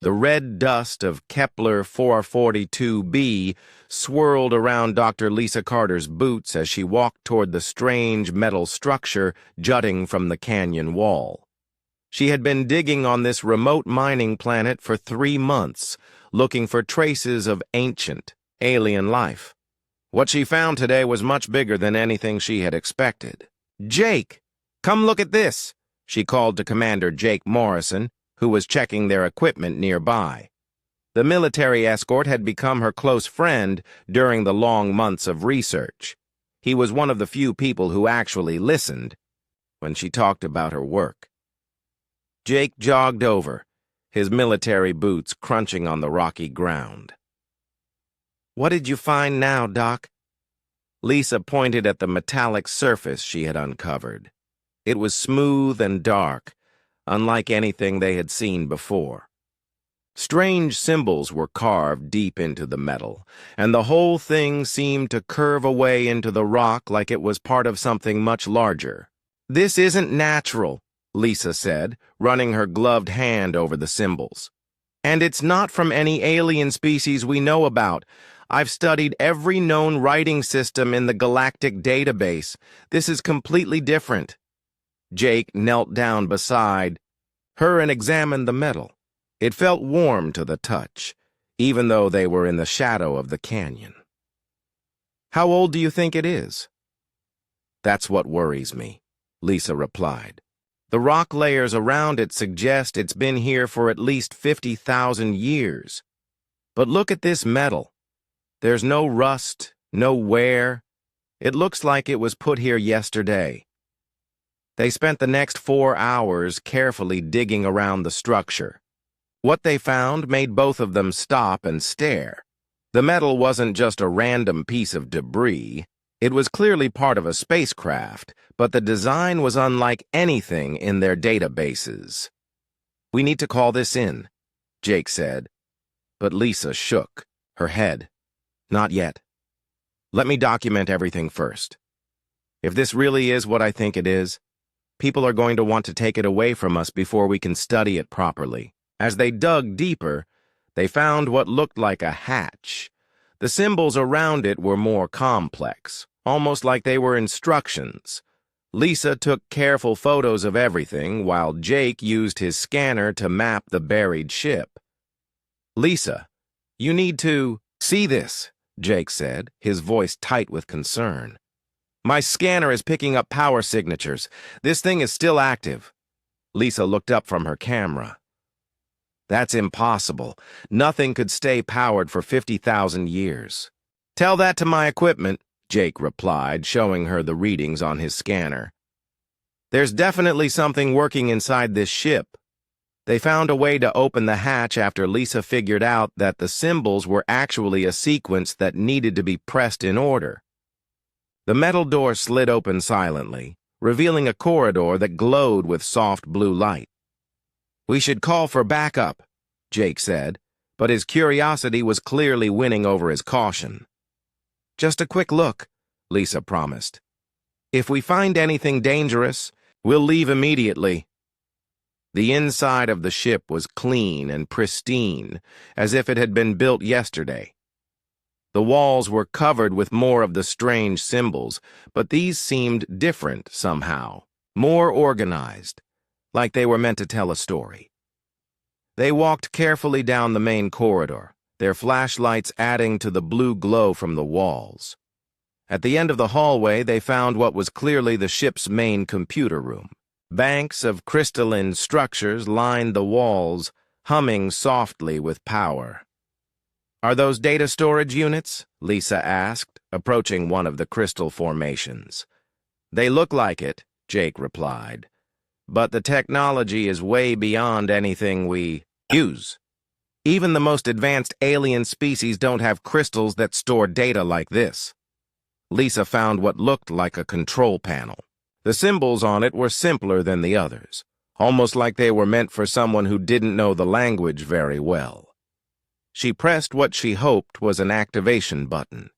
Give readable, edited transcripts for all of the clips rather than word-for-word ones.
The red dust of Kepler 442b swirled around Dr. Lisa Carter's boots as she walked toward the strange metal structure jutting from the canyon wall. She had been digging on this remote mining planet for 3 months, looking for traces of ancient, alien life. What she found today was much bigger than anything she had expected. "Jake, come look at this," she called to Commander Jake Morrison, who was checking their equipment nearby. The military escort had become her close friend during the long months of research. He was one of the few people who actually listened when she talked about her work. Jake jogged over, his military boots crunching on the rocky ground. "What did you find now, Doc?" Lisa pointed at the metallic surface she had uncovered. It was smooth and dark, unlike anything they had seen before. Strange symbols were carved deep into the metal, and the whole thing seemed to curve away into the rock like it was part of something much larger. "This isn't natural," Lisa said, running her gloved hand over the symbols. "And it's not from any alien species we know about. I've studied every known writing system in the galactic database. This is completely different." Jake knelt down beside her and examined the metal. It felt warm to the touch, even though they were in the shadow of the canyon. "How old do you think it is?" "That's what worries me," Lisa replied. "The rock layers around it suggest it's been here for at least 50,000 years. But look at this metal. There's no rust, no wear. It looks like it was put here yesterday." They spent the next 4 hours carefully digging around the structure. What they found made both of them stop and stare. The metal wasn't just a random piece of debris. It was clearly part of a spacecraft, but the design was unlike anything in their databases. "We need to call this in," Jake said. But Lisa shook her head. "Not yet. Let me document everything first. If this really is what I think it is, people are going to want to take it away from us before we can study it properly." As they dug deeper, they found what looked like a hatch. The symbols around it were more complex, almost like they were instructions. Lisa took careful photos of everything, while Jake used his scanner to map the buried ship. "Lisa, you need to see this," Jake said, his voice tight with concern. "My scanner is picking up power signatures. This thing is still active." Lisa looked up from her camera. "That's impossible. Nothing could stay powered for 50,000 years. "Tell that to my equipment," Jake replied, showing her the readings on his scanner. "There's definitely something working inside this ship." They found a way to open the hatch after Lisa figured out that the symbols were actually a sequence that needed to be pressed in order. The metal door slid open silently, revealing a corridor that glowed with soft blue light. "We should call for backup," Jake said, but his curiosity was clearly winning over his caution. "Just a quick look," Lisa promised. "If we find anything dangerous, we'll leave immediately." The inside of the ship was clean and pristine, as if it had been built yesterday. The walls were covered with more of the strange symbols, but these seemed different somehow, more organized, like they were meant to tell a story. They walked carefully down the main corridor, their flashlights adding to the blue glow from the walls. At the end of the hallway, they found what was clearly the ship's main computer room. Banks of crystalline structures lined the walls, humming softly with power. "Are those data storage units?" Lisa asked, approaching one of the crystal formations. "They look like it," Jake replied. "But the technology is way beyond anything we use. Even the most advanced alien species don't have crystals that store data like this." Lisa found what looked like a control panel. The symbols on it were simpler than the others, almost like they were meant for someone who didn't know the language very well. She pressed what she hoped was an activation button.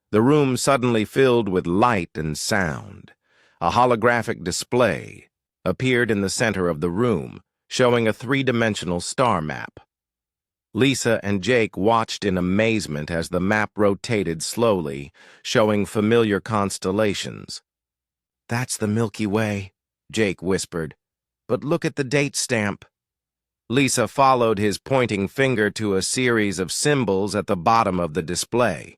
The room suddenly filled with light and sound. A holographic display appeared in the center of the room, showing a 3-dimensional star map. Lisa and Jake watched in amazement as the map rotated slowly, showing familiar constellations. "That's the Milky Way," Jake whispered. "But look at the date stamp." Lisa followed his pointing finger to a series of symbols at the bottom of the display.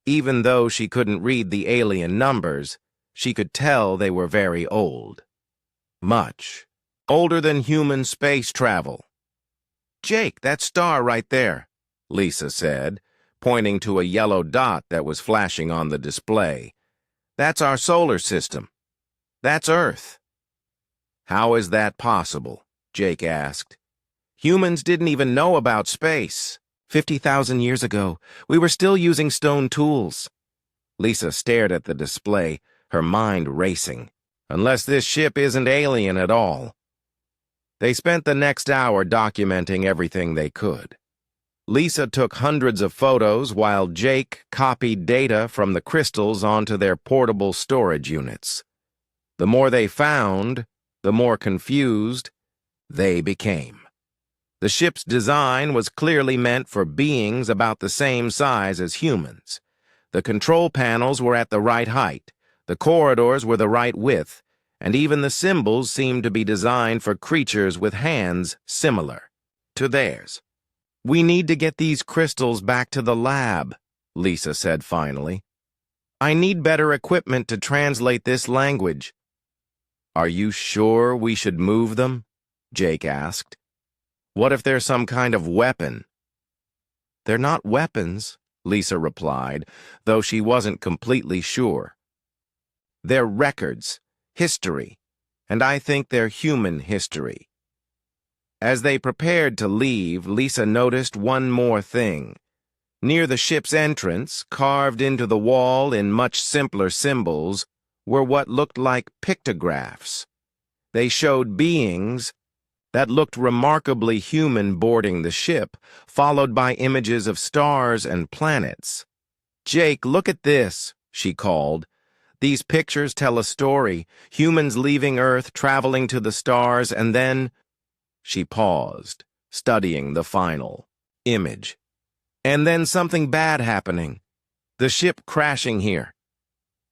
Even though she couldn't read the alien numbers, she could tell they were very old. Much older than human space travel. "Jake, that star right there," Lisa said, pointing to a yellow dot that was flashing on the display. "That's our solar system. That's Earth." "How is that possible?" Jake asked. "Humans didn't even know about space. 50,000 years ago, we were still using stone tools." Lisa stared at the display, her mind racing. Unless this ship isn't alien at all. They spent the next hour documenting everything they could. Lisa took hundreds of photos while Jake copied data from the crystals onto their portable storage units. The more they found, the more confused they became. The ship's design was clearly meant for beings about the same size as humans. The control panels were at the right height, the corridors were the right width, and even the symbols seemed to be designed for creatures with hands similar to theirs. "We need to get these crystals back to the lab," Lisa said finally. "I need better equipment to translate this language." "Are you sure we should move them?" Jake asked. "What if there's some kind of weapon?" "They're not weapons," Lisa replied, though she wasn't completely sure. "They're records, history, and I think they're human history." As they prepared to leave, Lisa noticed one more thing. Near the ship's entrance, carved into the wall in much simpler symbols, were what looked like pictographs. They showed beings that looked remarkably human boarding the ship, followed by images of stars and planets. "Jake, look at this," she called. "These pictures tell a story, humans leaving Earth, traveling to the stars, and then—" She paused, studying the final image. "And then something bad happening. The ship crashing here."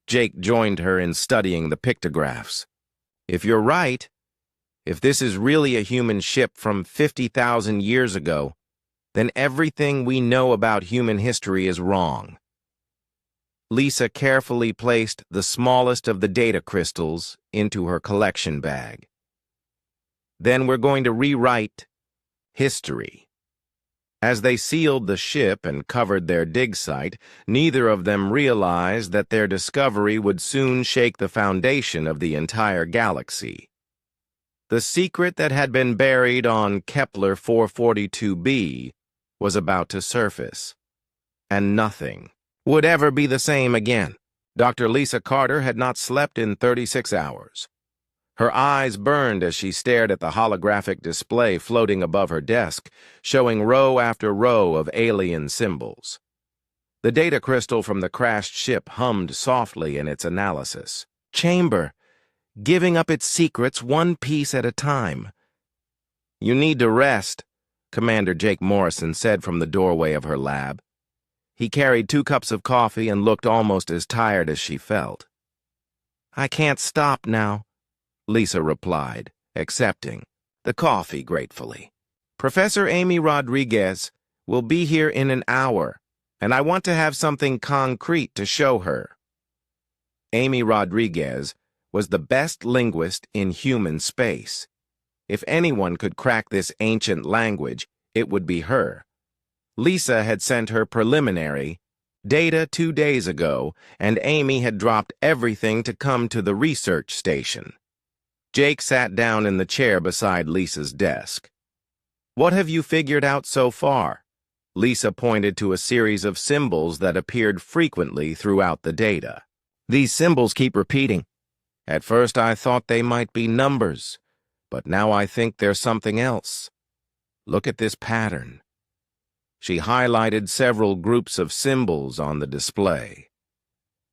Jake joined her in studying the pictographs. "If you're right, if this is really a human ship from 50,000 years ago, then everything we know about human history is wrong." Lisa carefully placed the smallest of the data crystals into her collection bag. "Then we're going to rewrite history." As they sealed the ship and covered their dig site, neither of them realized that their discovery would soon shake the foundation of the entire galaxy. The secret that had been buried on Kepler 442b was about to surface, and nothing would ever be the same again. Dr. Lisa Carter had not slept in 36 hours. Her eyes burned as she stared at the holographic display floating above her desk, showing row after row of alien symbols. The data crystal from the crashed ship hummed softly in its analysis. "Chamber, giving up its secrets one piece at a time." "You need to rest," Commander Jake Morrison said from the doorway of her lab. He carried 2 cups of coffee and looked almost as tired as she felt. "I can't stop now," Lisa replied, accepting the coffee gratefully. "Professor Amy Rodriguez will be here in an hour, and I want to have something concrete to show her." Amy Rodriguez was the best linguist in human space. If anyone could crack this ancient language, it would be her. Lisa had sent her preliminary data 2 days ago, and Amy had dropped everything to come to the research station. Jake sat down in the chair beside Lisa's desk. "What have you figured out so far?" Lisa pointed to a series of symbols that appeared frequently throughout the data. "These symbols keep repeating. At first I thought they might be numbers, but now I think they're something else. Look at this pattern." She highlighted several groups of symbols on the display.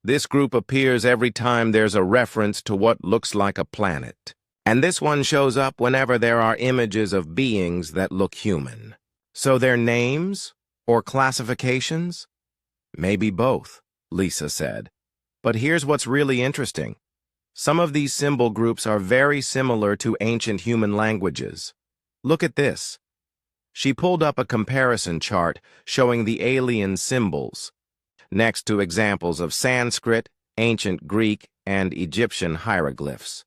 "This group appears every time there's a reference to what looks like a planet. And this one shows up whenever there are images of beings that look human. So they're names or classifications? Maybe both, Lisa said. But here's what's really interesting. Some of these symbol groups are very similar to ancient human languages. Look at this. She pulled up a comparison chart showing the alien symbols, next to examples of Sanskrit, ancient Greek, and Egyptian hieroglyphs.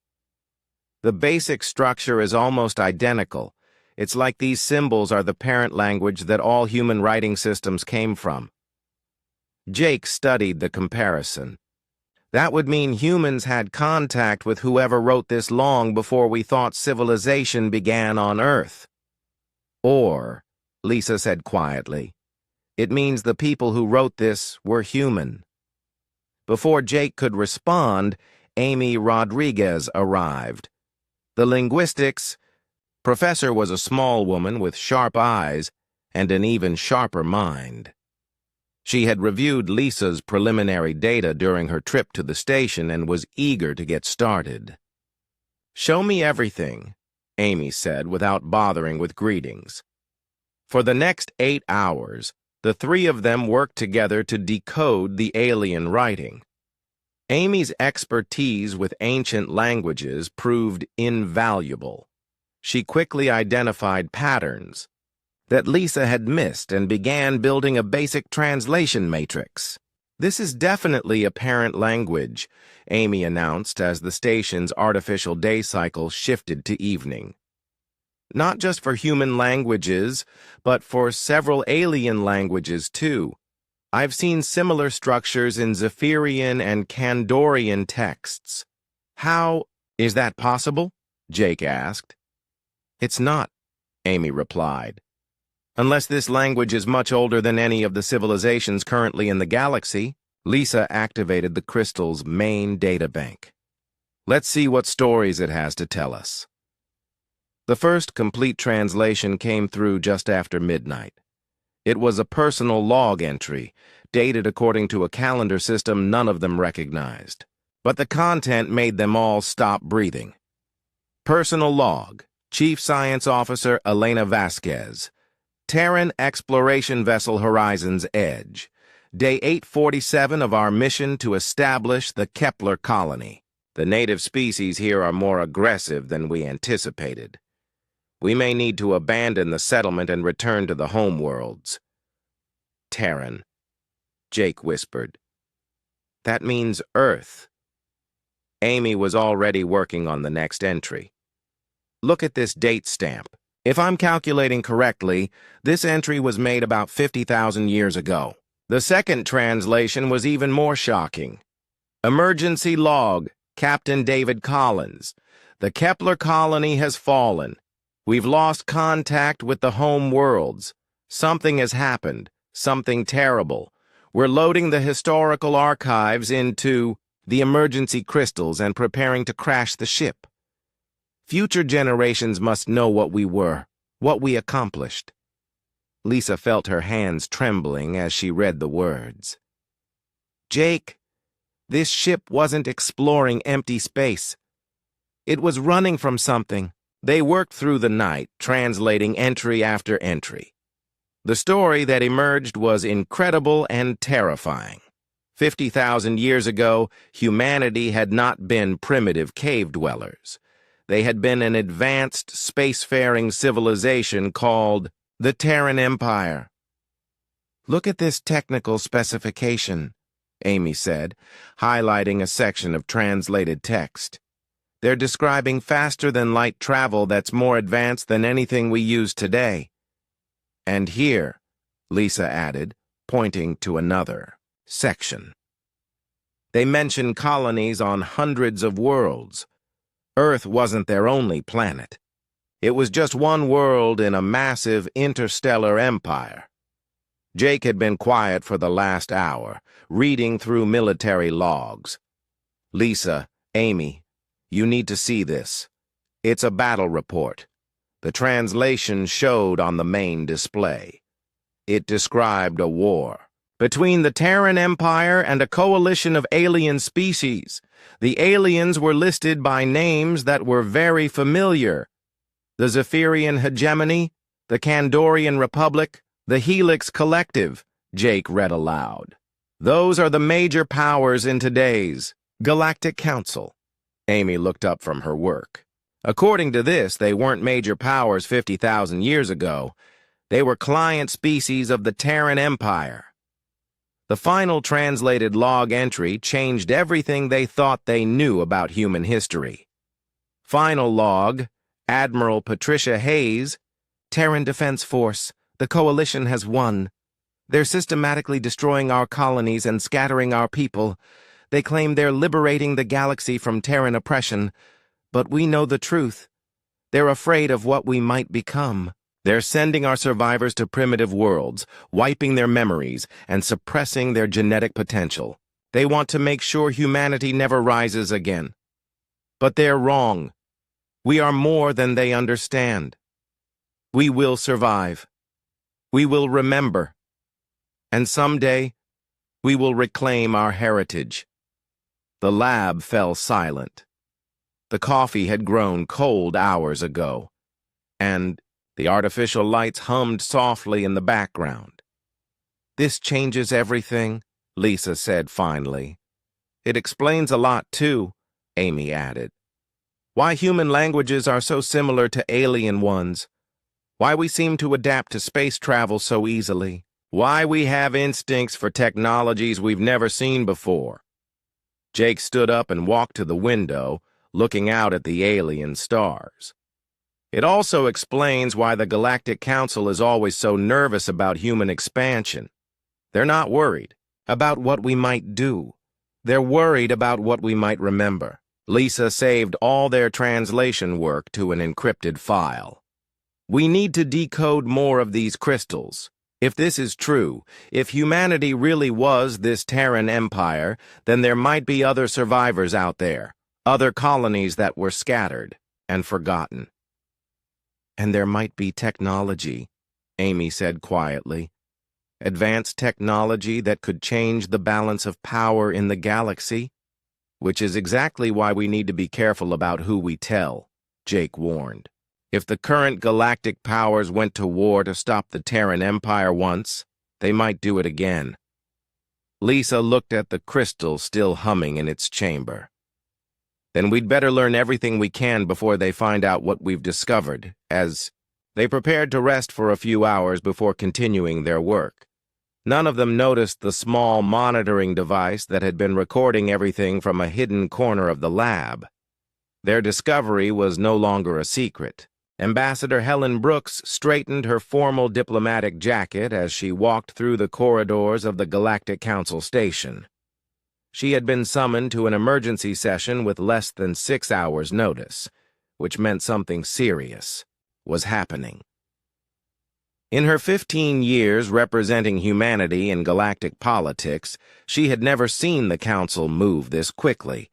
The basic structure is almost identical. It's like these symbols are the parent language that all human writing systems came from. Jake studied the comparison. That would mean humans had contact with whoever wrote this long before we thought civilization began on Earth. Or, Lisa said quietly, it means the people who wrote this were human. Before Jake could respond, Amy Rodriguez arrived. The linguistics professor was a small woman with sharp eyes and an even sharper mind. She had reviewed Lisa's preliminary data during her trip to the station and was eager to get started. "Show me everything," Amy said without bothering with greetings. For the next 8 hours, the three of them worked together to decode the alien writing. Amy's expertise with ancient languages proved invaluable. She quickly identified patterns that Lisa had missed and began building a basic translation matrix. "This is definitely a parent language," Amy announced as the station's artificial day cycle shifted to evening. "Not just for human languages, but for several alien languages too. I've seen similar structures in Zephyrian and Kandorian texts." "How is that possible?" Jake asked. "It's not," Amy replied. "Unless this language is much older than any of the civilizations currently in the galaxy." Lisa activated the crystal's main databank. "Let's see what stories it has to tell us." The first complete translation came through just after midnight. It was a personal log entry, dated according to a calendar system none of them recognized. But the content made them all stop breathing. Personal log, Chief Science Officer Elena Vasquez. Terran Exploration Vessel Horizon's Edge. Day 847 of our mission to establish the Kepler colony. The native species here are more aggressive than we anticipated. We may need to abandon the settlement and return to the homeworlds. Terran, Jake whispered. That means Earth. Amy was already working on the next entry. Look at this date stamp. If I'm calculating correctly, this entry was made about 50,000 years ago. The second translation was even more shocking. Emergency log, Captain David Collins. The Kepler colony has fallen. We've lost contact with the home worlds. Something has happened, something terrible. We're loading the historical archives into the emergency crystals and preparing to crash the ship. Future generations must know what we were, what we accomplished. Lisa felt her hands trembling as she read the words. Jake, this ship wasn't exploring empty space. It was running from something. They worked through the night, translating entry after entry. The story that emerged was incredible and terrifying. 50,000 years ago, humanity had not been primitive cave dwellers. They had been an advanced spacefaring civilization called the Terran Empire. Look at this technical specification, Amy said, highlighting a section of translated text. They're describing faster-than-light travel that's more advanced than anything we use today. And here, Lisa added, pointing to another section. They mention colonies on hundreds of worlds. Earth wasn't their only planet. It was just one world in a massive interstellar empire. Jake had been quiet for the last hour, reading through military logs. Lisa, Amy, you need to see this. It's a battle report. The translation showed on the main display. It described a war between the Terran Empire and a coalition of alien species. The aliens were listed by names that were very familiar. The Zephyrian hegemony, The Kandorian Republic, the Helix Collective, Jake read aloud. Those are the major powers in today's Galactic Council. Amy looked up from her work. According to this, they weren't major powers 50,000 years ago. They were client species of the Terran Empire. The final translated log entry changed everything they thought they knew about human history. Final log, Admiral Patricia Hayes, Terran Defense Force, the Coalition has won. They're systematically destroying our colonies and scattering our people. They claim they're liberating the galaxy from Terran oppression, but we know the truth. They're afraid of what we might become. They're sending our survivors to primitive worlds, wiping their memories, and suppressing their genetic potential. They want to make sure humanity never rises again. But they're wrong. We are more than they understand. We will survive. We will remember. And someday, we will reclaim our heritage. The lab fell silent. The coffee had grown cold hours ago, and the artificial lights hummed softly in the background. This changes everything, Lisa said finally. It explains a lot, too, Amy added. Why human languages are so similar to alien ones. Why we seem to adapt to space travel so easily. Why we have instincts for technologies we've never seen before. Jake stood up and walked to the window, looking out at the alien stars. It also explains why the Galactic Council is always so nervous about human expansion. They're not worried about what we might do. They're worried about what we might remember. Lisa saved all their translation work to an encrypted file. We need to decode more of these crystals. If this is true, if humanity really was this Terran empire, then there might be other survivors out there, other colonies that were scattered and forgotten. And there might be technology, Amy said quietly. Advanced technology that could change the balance of power in the galaxy, which is exactly why we need to be careful about who we tell, Jake warned. If the current galactic powers went to war to stop the Terran Empire once, they might do it again. Lisa looked at the crystal still humming in its chamber. Then we'd better learn everything we can before they find out what we've discovered, as they prepared to rest for a few hours before continuing their work. None of them noticed the small monitoring device that had been recording everything from a hidden corner of the lab. Their discovery was no longer a secret. Ambassador Helen Brooks straightened her formal diplomatic jacket as she walked through the corridors of the Galactic Council station. She had been summoned to an emergency session with less than 6 hours' notice, which meant something serious was happening. In her 15 years representing humanity in galactic politics, she had never seen the Council move this quickly.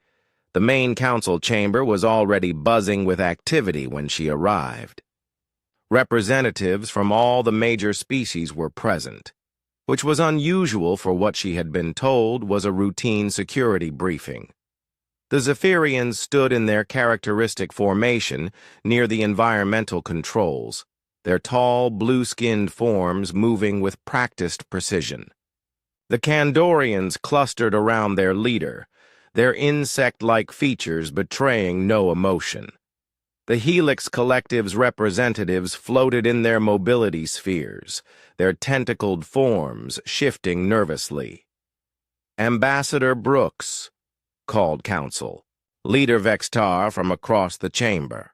The main council chamber was already buzzing with activity when she arrived. Representatives from all the major species were present, which was unusual for what she had been told was a routine security briefing. The Zephyrians stood in their characteristic formation near the environmental controls, their tall, blue-skinned forms moving with practiced precision. The Kandorians clustered around their leader, their insect-like features betraying no emotion. The Helix Collective's representatives floated in their mobility spheres, their tentacled forms shifting nervously. Ambassador Brooks, called Council, Leader Vextar from across the chamber.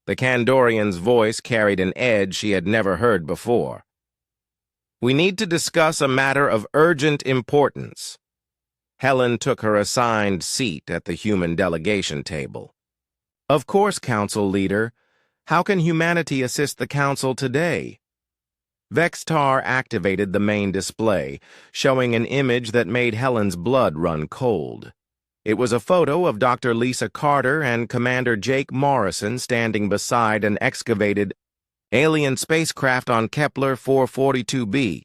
The Kandorian's voice carried an edge she had never heard before. We need to discuss a matter of urgent importance. Helen took her assigned seat at the human delegation table. Of course, Council Leader. How can humanity assist the Council today? Vextar activated the main display, showing an image that made Helen's blood run cold. It was a photo of Dr. Lisa Carter and Commander Jake Morrison standing beside an excavated alien spacecraft on Kepler 442b.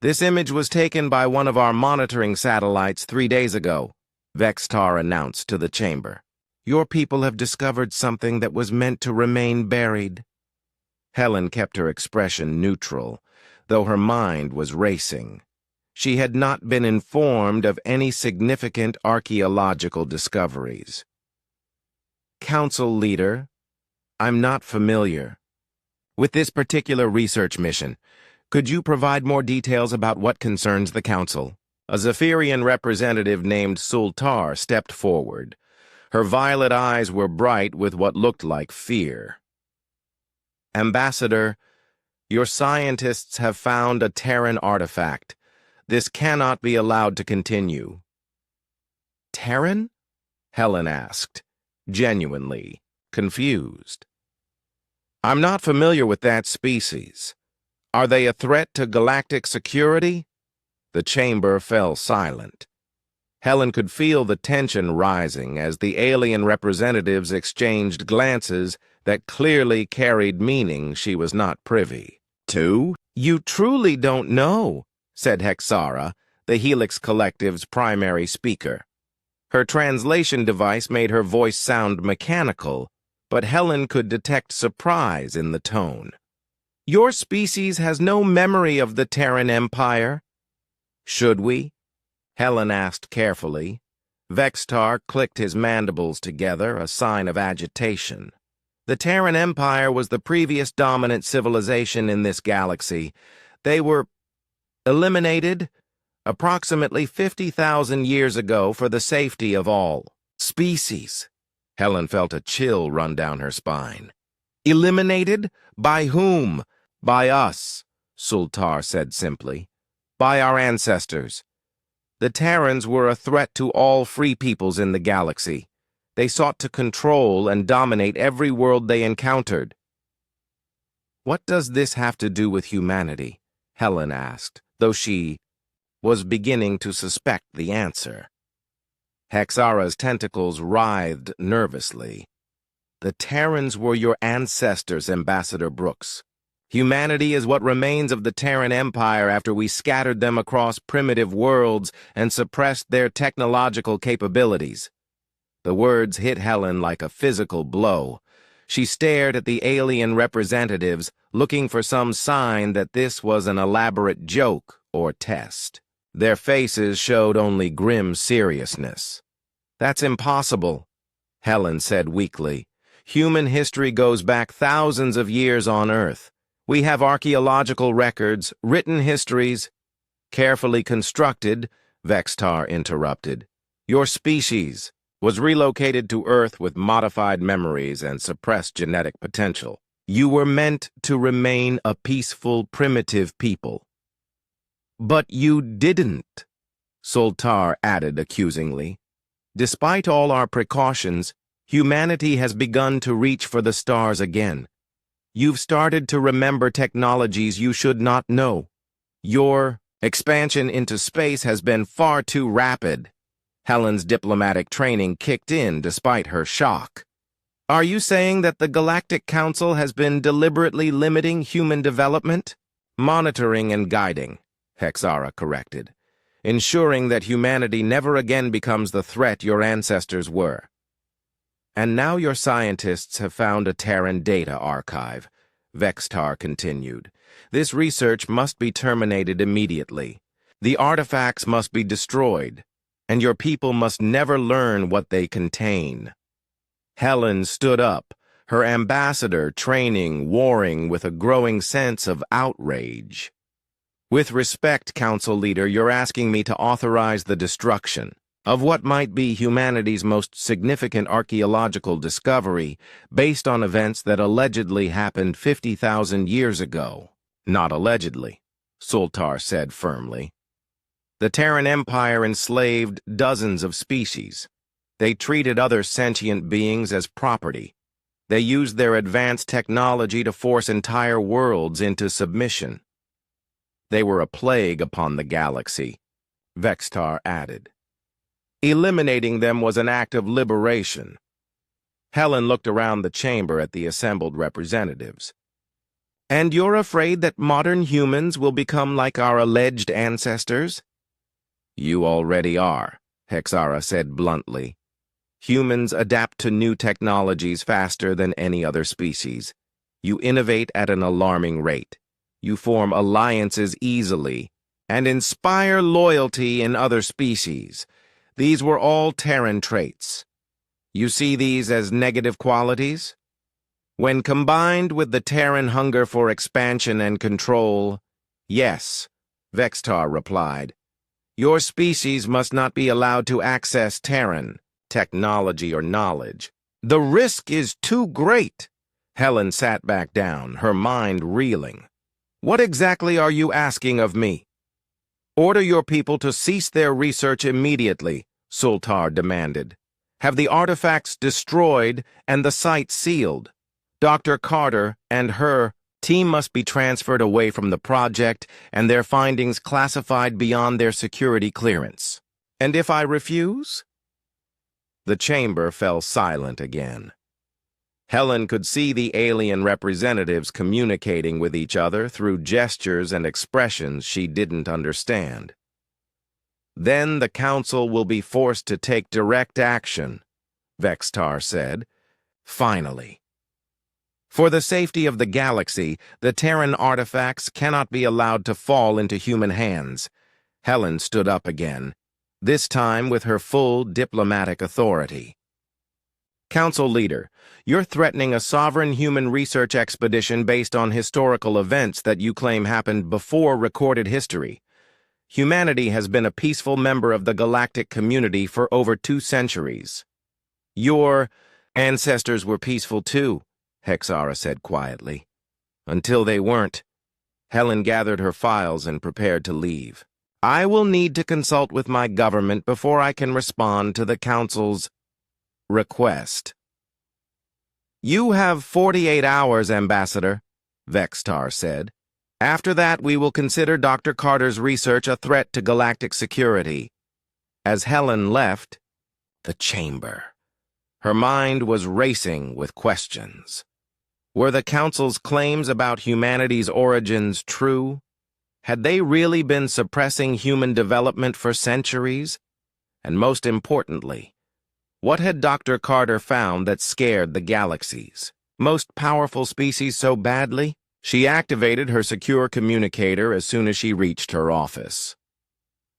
This image was taken by one of our monitoring satellites 3 days ago, Vextar announced to the chamber. Your people have discovered something that was meant to remain buried. Helen kept her expression neutral, though her mind was racing. She had not been informed of any significant archaeological discoveries. Council leader, I'm not familiar with this particular research mission. Could you provide more details about what concerns the Council? A Zephyrian representative named Sultar stepped forward. Her violet eyes were bright with what looked like fear. Ambassador, your scientists have found a Terran artifact. This cannot be allowed to continue. Terran? Helen asked, genuinely confused. I'm not familiar with that species. Are they a threat to galactic security? The chamber fell silent. Helen could feel the tension rising as the alien representatives exchanged glances that clearly carried meaning she was not privy to. You truly don't know, said Hexara, the Helix Collective's primary speaker. Her translation device made her voice sound mechanical, but Helen could detect surprise in the tone. Your species has no memory of the Terran Empire. Should we? Helen asked carefully. Vextar clicked his mandibles together, a sign of agitation. The Terran Empire was the previous dominant civilization in this galaxy. They were eliminated approximately 50,000 years ago for the safety of all species. Helen felt a chill run down her spine. Eliminated? By whom? By us, Sultar said simply. By our ancestors. The Terrans were a threat to all free peoples in the galaxy. They sought to control and dominate every world they encountered. What does this have to do with humanity? Helen asked, though she was beginning to suspect the answer. Hexara's tentacles writhed nervously. The Terrans were your ancestors, Ambassador Brooks. Humanity is what remains of the Terran Empire after we scattered them across primitive worlds and suppressed their technological capabilities. The words hit Helen like a physical blow. She stared at the alien representatives, looking for some sign that this was an elaborate joke or test. Their faces showed only grim seriousness. That's impossible, Helen said weakly. Human history goes back thousands of years on Earth. We have archaeological records, written histories. Carefully constructed, Vextar interrupted. Your species was relocated to Earth with modified memories and suppressed genetic potential. You were meant to remain a peaceful, primitive people. But you didn't, Sultar added accusingly. Despite all our precautions, humanity has begun to reach for the stars again. You've started to remember technologies you should not know. Your expansion into space has been far too rapid. Helen's diplomatic training kicked in despite her shock. Are you saying that the Galactic Council has been deliberately limiting human development? Monitoring and guiding, Hexara corrected, ensuring that humanity never again becomes the threat your ancestors were. And now your scientists have found a Terran data archive, Vextar continued. This research must be terminated immediately. The artifacts must be destroyed, and your people must never learn what they contain. Helen stood up, her ambassador training, warring with a growing sense of outrage. With respect, Council Leader, you're asking me to authorize the destruction of what might be humanity's most significant archaeological discovery based on events that allegedly happened 50,000 years ago. Not allegedly, Sultar said firmly. The Terran Empire enslaved dozens of species. They treated other sentient beings as property. They used their advanced technology to force entire worlds into submission. They were a plague upon the galaxy, Vextar added. Eliminating them was an act of liberation. Helen looked around the chamber at the assembled representatives. And you're afraid that modern humans will become like our alleged ancestors? You already are, Hexara said bluntly. Humans adapt to new technologies faster than any other species. You innovate at an alarming rate. You form alliances easily and inspire loyalty in other species. These were all Terran traits. You see these as negative qualities? When combined with the Terran hunger for expansion and control, yes, Vextar replied. Your species must not be allowed to access Terran, technology or knowledge. The risk is too great. Helen sat back down, her mind reeling. What exactly are you asking of me? Order your people to cease their research immediately, Sultar demanded. Have the artifacts destroyed and the site sealed. Dr. Carter and her team must be transferred away from the project and their findings classified beyond their security clearance. And if I refuse? The chamber fell silent again. Helen could see the alien representatives communicating with each other through gestures and expressions she didn't understand. Then the Council will be forced to take direct action, Vextar said. Finally. For the safety of the galaxy, the Terran artifacts cannot be allowed to fall into human hands. Helen stood up again, this time with her full diplomatic authority. Council leader, you're threatening a sovereign human research expedition based on historical events that you claim happened before recorded history. Humanity has been a peaceful member of the galactic community for over 2 centuries. Your ancestors were peaceful too, Hexara said quietly. Until they weren't. Helen gathered her files and prepared to leave. I will need to consult with my government before I can respond to the Council's request. You have 48 hours, Ambassador, Vextar said. After that, we will consider Dr. Carter's research a threat to galactic security. As Helen left the chamber, her mind was racing with questions. Were the Council's claims about humanity's origins true? Had they really been suppressing human development for centuries? And most importantly, what had Dr. Carter found that scared the galaxy's most powerful species so badly? She activated her secure communicator as soon as she reached her office.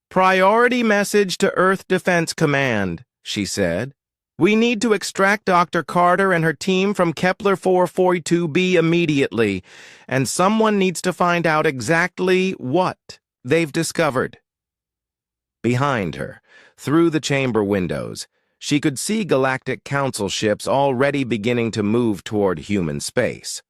Priority message to Earth Defense Command, she said. We need to extract Dr. Carter and her team from Kepler 442b immediately, and someone needs to find out exactly what they've discovered. Behind her, through the chamber windows, she could see Galactic Council ships already beginning to move toward human space.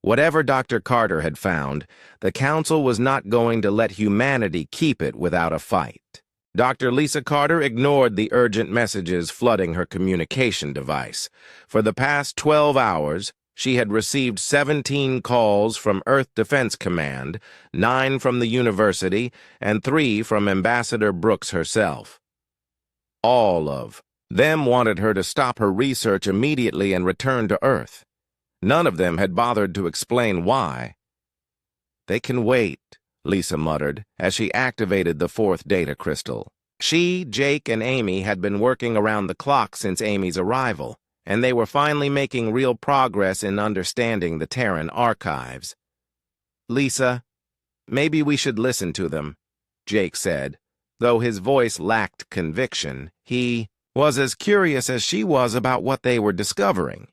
Whatever Dr. Carter had found, the Council was not going to let humanity keep it without a fight. Dr. Lisa Carter ignored the urgent messages flooding her communication device. For the past 12 hours, she had received 17 calls from Earth Defense Command, 9 from the university, and 3 from Ambassador Brooks herself. All of them wanted her to stop her research immediately and return to Earth. None of them had bothered to explain why. They can wait, Lisa muttered, as she activated the 4th data crystal. She, Jake, and Amy had been working around the clock since Amy's arrival, and they were finally making real progress in understanding the Terran archives. Lisa, maybe we should listen to them, Jake said. Though his voice lacked conviction, he was as curious as she was about what they were discovering.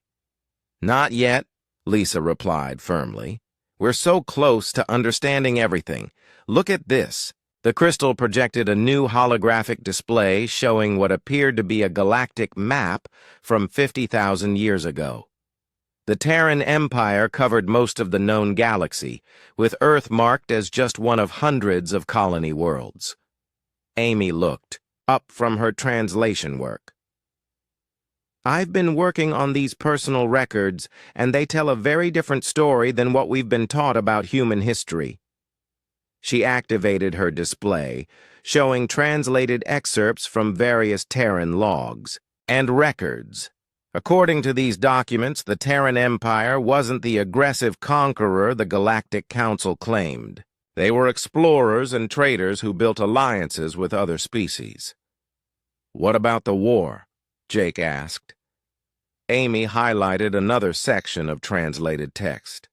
Not yet, Lisa replied firmly. We're so close to understanding everything. Look at this. The crystal projected a new holographic display showing what appeared to be a galactic map from 50,000 years ago. The Terran Empire covered most of the known galaxy, with Earth marked as just one of hundreds of colony worlds. Amy looked up from her translation work. I've been working on these personal records, and they tell a very different story than what we've been taught about human history. She activated her display, showing translated excerpts from various Terran logs and records. According to these documents, the Terran Empire wasn't the aggressive conqueror the Galactic Council claimed. They were explorers and traders who built alliances with other species. What about the war? Jake asked. Amy highlighted another section of translated text.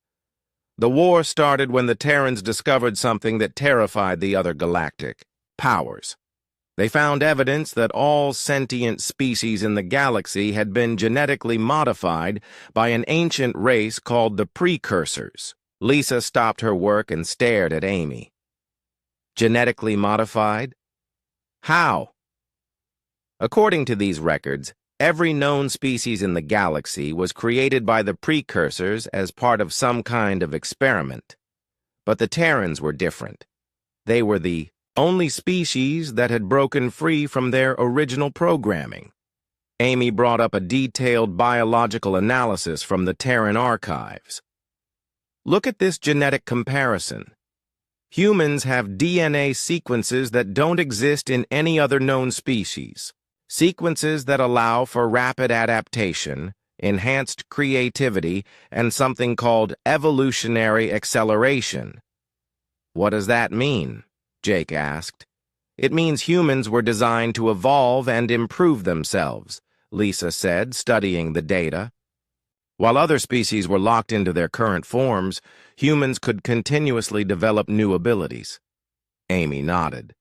The war started when the Terrans discovered something that terrified the other galactic powers. They found evidence that all sentient species in the galaxy had been genetically modified by an ancient race called the Precursors. Lisa stopped her work and stared at Amy. Genetically modified? How? According to these records, every known species in the galaxy was created by the Precursors as part of some kind of experiment. But the Terrans were different. They were the only species that had broken free from their original programming. Amy brought up a detailed biological analysis from the Terran archives. Look at this genetic comparison. Humans have DNA sequences that don't exist in any other known species. Sequences that allow for rapid adaptation, enhanced creativity, and something called evolutionary acceleration. What does that mean? Jake asked. It means humans were designed to evolve and improve themselves, Lisa said, studying the data. While other species were locked into their current forms, humans could continuously develop new abilities. Amy nodded.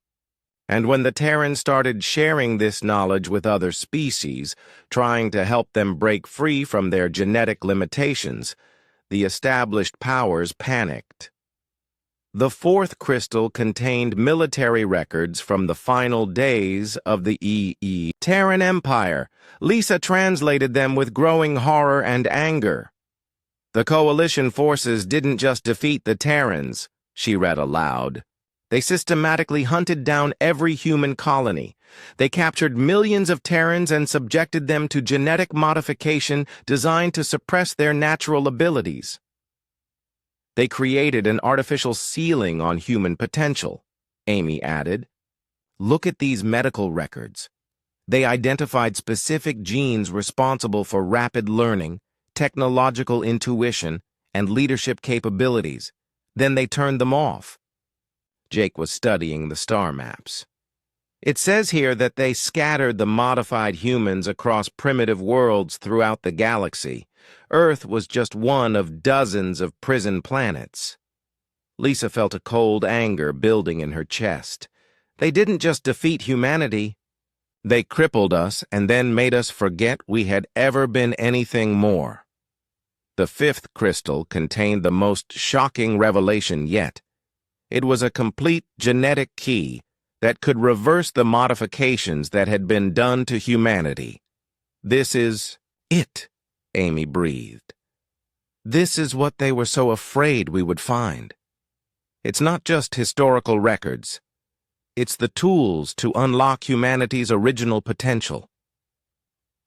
And when the Terrans started sharing this knowledge with other species, trying to help them break free from their genetic limitations, the established powers panicked. The fourth crystal contained military records from the final days of the Terran Empire. Lisa translated them with growing horror and anger. The coalition forces didn't just defeat the Terrans, she read aloud. They systematically hunted down every human colony. They captured millions of Terrans and subjected them to genetic modification designed to suppress their natural abilities. They created an artificial ceiling on human potential, Amy added. Look at these medical records. They identified specific genes responsible for rapid learning, technological intuition, and leadership capabilities. Then they turned them off. Jake was studying the star maps. It says here that they scattered the modified humans across primitive worlds throughout the galaxy. Earth was just one of dozens of prison planets. Lisa felt a cold anger building in her chest. They didn't just defeat humanity. They crippled us and then made us forget we had ever been anything more. The fifth crystal contained the most shocking revelation yet. It was a complete genetic key that could reverse the modifications that had been done to humanity. This is it, Amy breathed. This is what they were so afraid we would find. It's not just historical records. It's the tools to unlock humanity's original potential.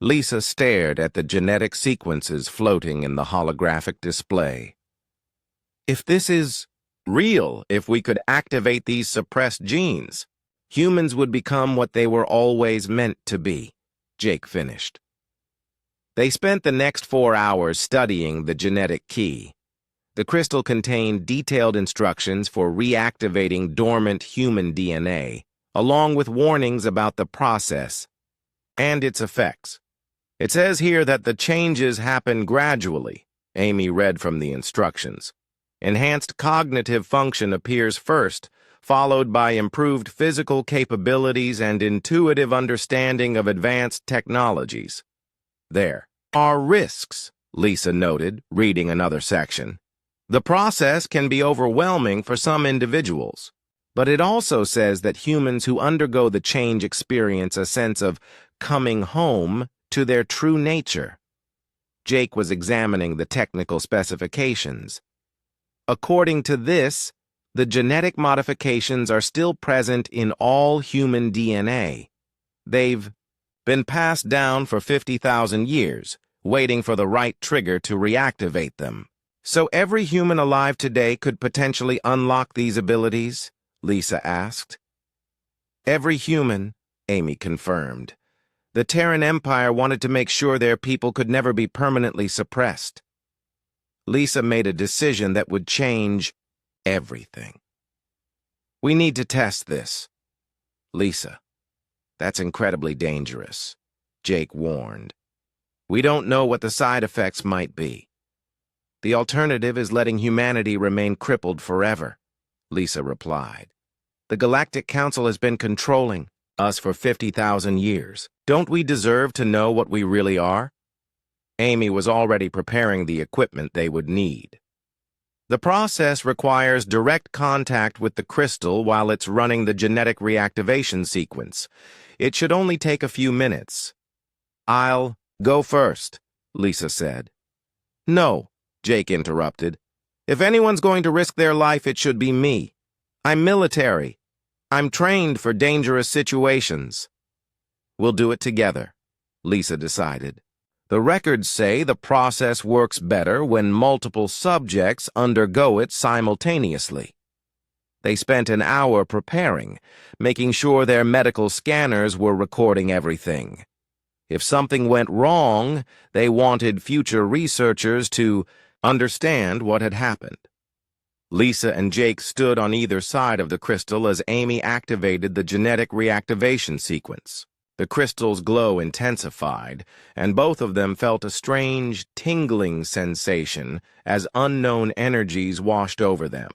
Lisa stared at the genetic sequences floating in the holographic display. If this is real, if we could activate these suppressed genes, humans would become what they were always meant to be, Jake finished. They spent the next 4 hours studying the genetic key. The crystal contained detailed instructions for reactivating dormant human DNA, along with warnings about the process and its effects. It says here that the changes happen gradually, Amy read from the instructions. Enhanced cognitive function appears first, followed by improved physical capabilities and intuitive understanding of advanced technologies. There are risks, Lisa noted, reading another section. The process can be overwhelming for some individuals, but it also says that humans who undergo the change experience a sense of coming home to their true nature. Jake was examining the technical specifications. According to this, the genetic modifications are still present in all human DNA. They've been passed down for 50,000 years, waiting for the right trigger to reactivate them. So every human alive today could potentially unlock these abilities? Lisa asked. Every human, Amy confirmed. The Terran Empire wanted to make sure their people could never be permanently suppressed. Lisa made a decision that would change everything. We need to test this. Lisa, that's incredibly dangerous, Jake warned. We don't know what the side effects might be. The alternative is letting humanity remain crippled forever, Lisa replied. The Galactic Council has been controlling us for 50,000 years. Don't we deserve to know what we really are? Amy was already preparing the equipment they would need. The process requires direct contact with the crystal while it's running the genetic reactivation sequence. It should only take a few minutes. I'll go first, Lisa said. No, Jake interrupted. If anyone's going to risk their life, it should be me. I'm military. I'm trained for dangerous situations. We'll do it together, Lisa decided. The records say the process works better when multiple subjects undergo it simultaneously. They spent an hour preparing, making sure their medical scanners were recording everything. If something went wrong, they wanted future researchers to understand what had happened. Lisa and Jake stood on either side of the crystal as Amy activated the genetic reactivation sequence. The crystal's glow intensified, and both of them felt a strange, tingling sensation as unknown energies washed over them.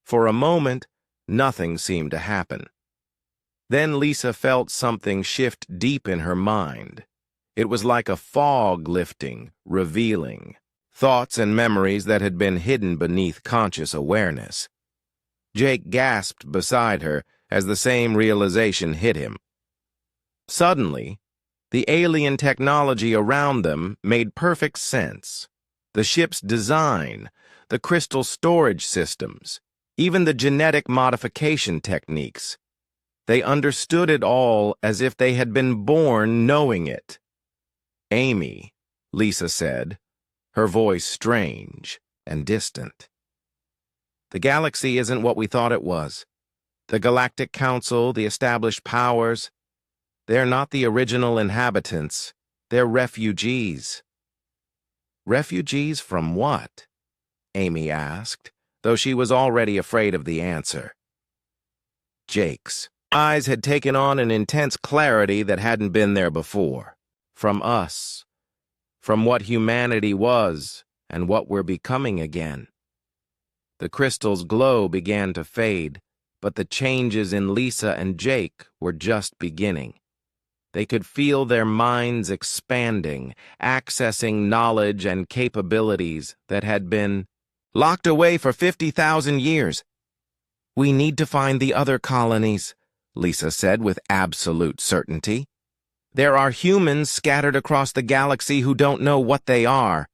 For a moment, nothing seemed to happen. Then Lisa felt something shift deep in her mind. It was like a fog lifting, revealing thoughts and memories that had been hidden beneath conscious awareness. Jake gasped beside her as the same realization hit him. Suddenly, the alien technology around them made perfect sense. The ship's design, the crystal storage systems, even the genetic modification techniques. They understood it all as if they had been born knowing it. Amy, Lisa said, her voice strange and distant. The galaxy isn't what we thought it was. The Galactic Council, the established powers, they're not the original inhabitants. They're refugees. Refugees from what? Amy asked, though she was already afraid of the answer. Jake's eyes had taken on an intense clarity that hadn't been there before. From us. From what humanity was and what we're becoming again. The crystal's glow began to fade, but the changes in Lisa and Jake were just beginning. They could feel their minds expanding, accessing knowledge and capabilities that had been locked away for 50,000 years. We need to find the other colonies, Lisa said with absolute certainty. There are humans scattered across the galaxy who don't know what they are.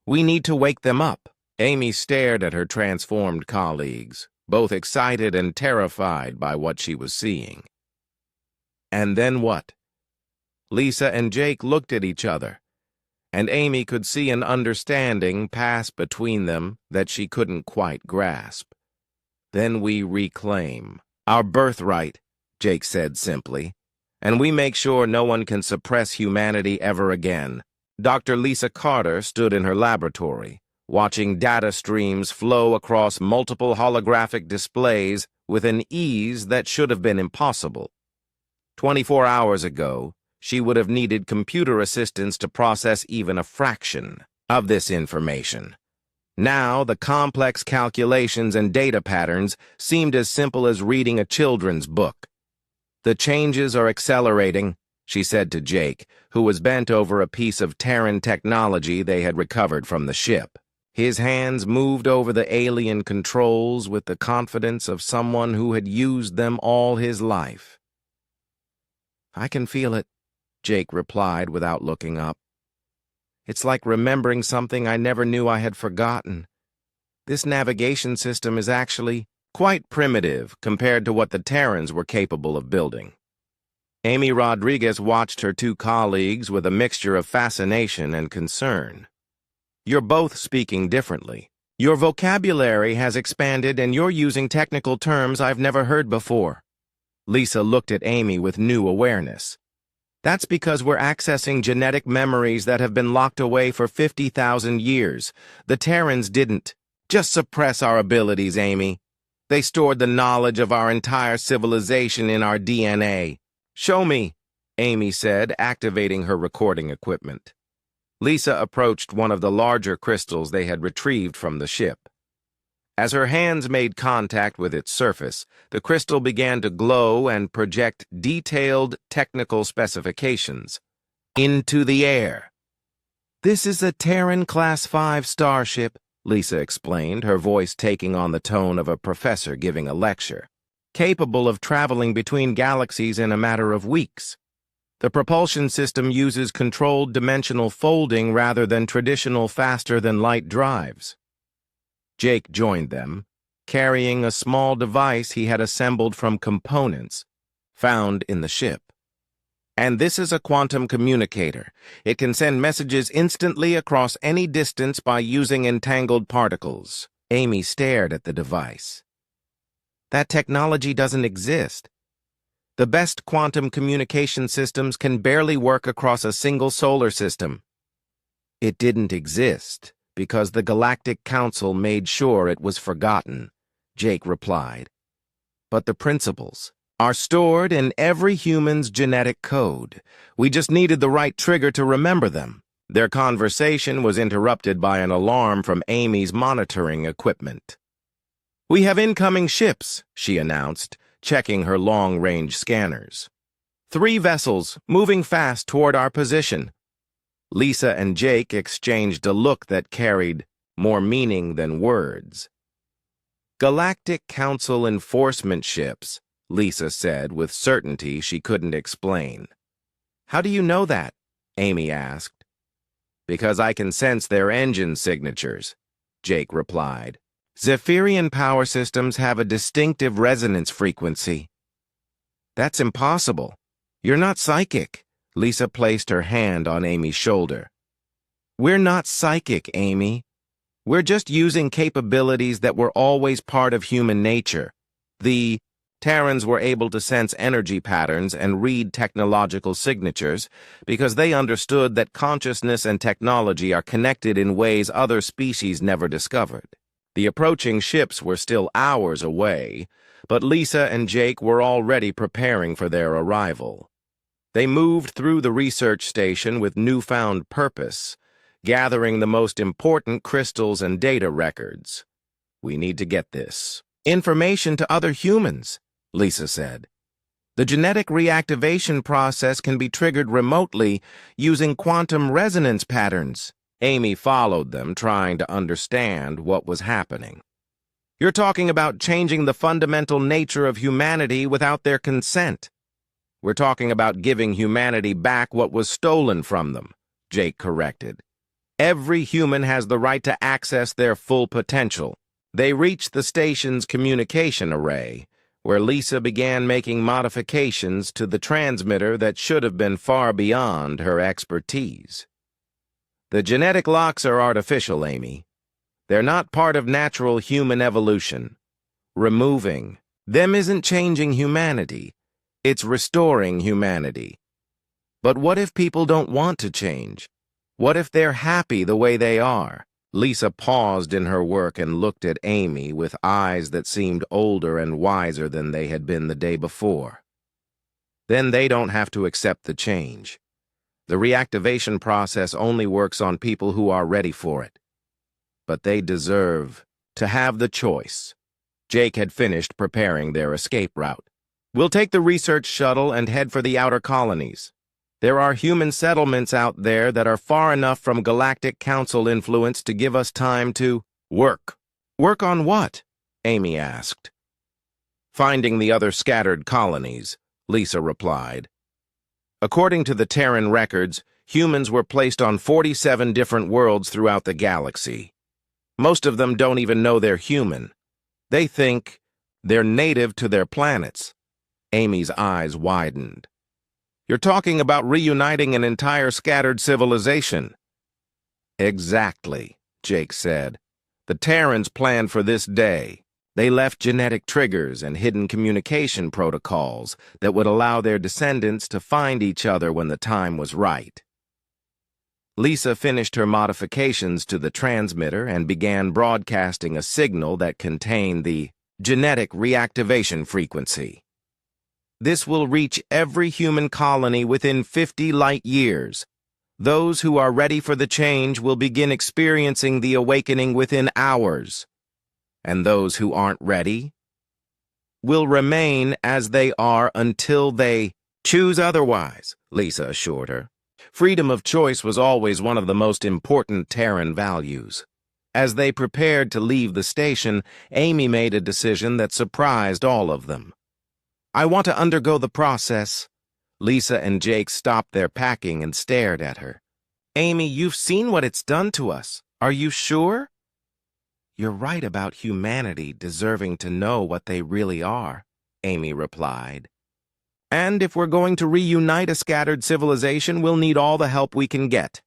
We need to wake them up. Amy stared at her transformed colleagues, both excited and terrified by what she was seeing. And then what? Lisa and Jake looked at each other, and Amy could see an understanding pass between them that she couldn't quite grasp. Then we reclaim our birthright, Jake said simply, and we make sure no one can suppress humanity ever again. Dr. Lisa Carter stood in her laboratory, watching data streams flow across multiple holographic displays with an ease that should have been impossible. 24 hours ago, she would have needed computer assistance to process even a fraction of this information. Now, the complex calculations and data patterns seemed as simple as reading a children's book. The changes are accelerating, she said to Jake, who was bent over a piece of Terran technology they had recovered from the ship. His hands moved over the alien controls with the confidence of someone who had used them all his life. I can feel it, Jake replied without looking up. It's like remembering something I never knew I had forgotten. This navigation system is actually quite primitive compared to what the Terrans were capable of building. Amy Rodriguez watched her two colleagues with a mixture of fascination and concern. You're both speaking differently. Your vocabulary has expanded and you're using technical terms I've never heard before. Lisa looked at Amy with new awareness. That's because we're accessing genetic memories that have been locked away for 50,000 years. The Terrans didn't just suppress our abilities, Amy. They stored the knowledge of our entire civilization in our DNA. Show me, Amy said, activating her recording equipment. Lisa approached one of the larger crystals they had retrieved from the ship. As her hands made contact with its surface, the crystal began to glow and project detailed technical specifications into the air. "This is a Terran Class 5 starship," Lisa explained, her voice taking on the tone of a professor giving a lecture, "capable of traveling between galaxies in a matter of weeks. The propulsion system uses controlled dimensional folding rather than traditional faster-than-light drives." Jake joined them, carrying a small device he had assembled from components found in the ship. "And this is a quantum communicator. It can send messages instantly across any distance by using entangled particles." Amy stared at the device. "That technology doesn't exist. The best quantum communication systems can barely work across a single solar system." "It didn't exist because the Galactic Council made sure it was forgotten," Jake replied. "But the principles are stored in every human's genetic code. We just needed the right trigger to remember them." Their conversation was interrupted by an alarm from Amy's monitoring equipment. "We have incoming ships," she announced, checking her long-range scanners. "3 vessels, moving fast toward our position." Lisa and Jake exchanged a look that carried more meaning than words. "Galactic Council enforcement ships," Lisa said with certainty she couldn't explain. "How do you know that?" Amy asked. "Because I can sense their engine signatures," Jake replied. "Zephyrian power systems have a distinctive resonance frequency." "That's impossible. You're not psychic." Lisa placed her hand on Amy's shoulder. "We're not psychic, Amy. We're just using capabilities that were always part of human nature. The Terrans were able to sense energy patterns and read technological signatures because they understood that consciousness and technology are connected in ways other species never discovered. The approaching ships were still hours away, but Lisa and Jake were already preparing for their arrival. They moved through the research station with newfound purpose, gathering the most important crystals and data records. "We need to get this information to other humans," Lisa said. "The genetic reactivation process can be triggered remotely using quantum resonance patterns." Amy followed them, trying to understand what was happening. "You're talking about changing the fundamental nature of humanity without their consent." "We're talking about giving humanity back what was stolen from them," Jake corrected. "Every human has the right to access their full potential." They reached the station's communication array, where Lisa began making modifications to the transmitter that should have been far beyond her expertise. "The genetic locks are artificial, Amy. They're not part of natural human evolution. Removing them isn't changing humanity. It's restoring humanity." "But what if people don't want to change? What if they're happy the way they are?" Lisa paused in her work and looked at Amy with eyes that seemed older and wiser than they had been the day before. "Then they don't have to accept the change. The reactivation process only works on people who are ready for it. But they deserve to have the choice." Jake had finished preparing their escape route. "We'll take the research shuttle and head for the outer colonies. There are human settlements out there that are far enough from Galactic Council influence to give us time to work." "Work on what?" Amy asked. "Finding the other scattered colonies," Lisa replied. "According to the Terran records, humans were placed on 47 different worlds throughout the galaxy. Most of them don't even know they're human. They think they're native to their planets." Amy's eyes widened. "You're talking about reuniting an entire scattered civilization." "Exactly," Jake said. "The Terrans planned for this day. They left genetic triggers and hidden communication protocols that would allow their descendants to find each other when the time was right." Lisa finished her modifications to the transmitter and began broadcasting a signal that contained the genetic reactivation frequency. "This will reach every human colony within 50 light years. Those who are ready for the change will begin experiencing the awakening within hours, and those who aren't ready will remain as they are until they choose otherwise, Lisa assured her. Freedom of choice was always one of the most important Terran values. As they prepared to leave the station, Amy made a decision that surprised all of them. "I want to undergo the process." Lisa and Jake stopped their packing and stared at her. "Amy, you've seen what it's done to us. Are you sure?" "You're right about humanity deserving to know what they really are," Amy replied. "And if we're going to reunite a scattered civilization, we'll need all the help we can get."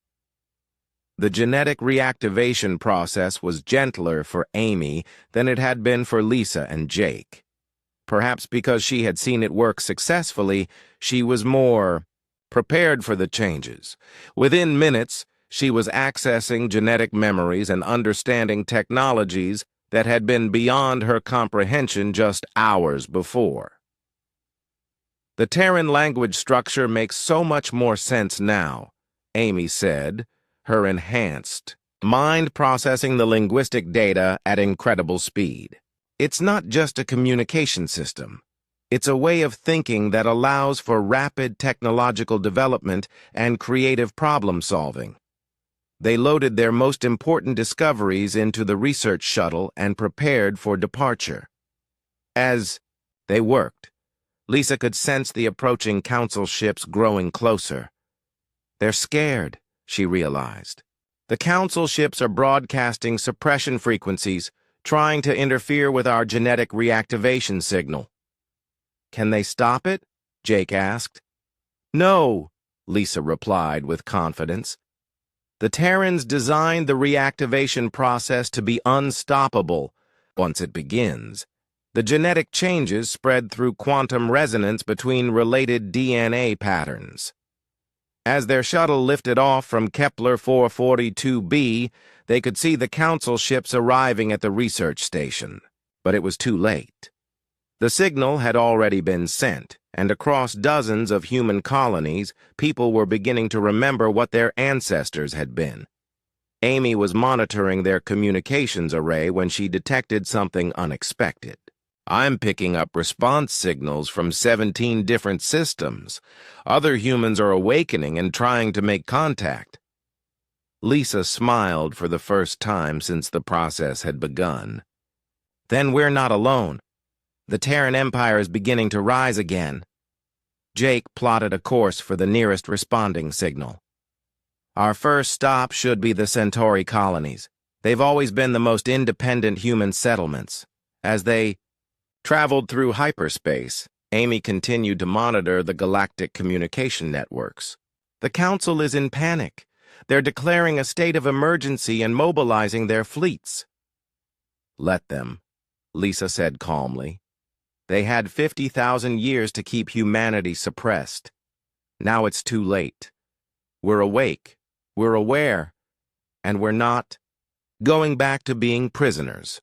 The genetic reactivation process was gentler for Amy than it had been for Lisa and Jake. Perhaps because she had seen it work successfully, she was more prepared for the changes. Within minutes, she was accessing genetic memories and understanding technologies that had been beyond her comprehension just hours before. "The Terran language structure makes so much more sense now," Amy said, her enhanced mind processing the linguistic data at incredible speed. "It's not just a communication system. It's a way of thinking that allows for rapid technological development and creative problem-solving." They loaded their most important discoveries into the research shuttle and prepared for departure. As they worked, Lisa could sense the approaching council ships growing closer. "They're scared," she realized. "The council ships are broadcasting suppression frequencies, trying to interfere with our genetic reactivation signal." "Can they stop it?" Jake asked. "No," Lisa replied with confidence. "The Terrans designed the reactivation process to be unstoppable once it begins. The genetic changes spread through quantum resonance between related DNA patterns." As their shuttle lifted off from Kepler 442b, they could see the council ships arriving at the research station. But it was too late. The signal had already been sent, and across dozens of human colonies, people were beginning to remember what their ancestors had been. Amy was monitoring their communications array when she detected something unexpected. "I'm picking up response signals from 17 different systems. Other humans are awakening and trying to make contact." Lisa smiled for the first time since the process had begun. "Then we're not alone. The Terran Empire is beginning to rise again." Jake plotted a course for the nearest responding signal. "Our first stop should be the Centauri colonies. They've always been the most independent human settlements." As they traveled through hyperspace, Amy continued to monitor the galactic communication networks. "The Council is in panic. They're declaring a state of emergency and mobilizing their fleets." "Let them," Lisa said calmly. "They had 50,000 years to keep humanity suppressed. Now it's too late. We're awake, we're aware, and we're not going back to being prisoners."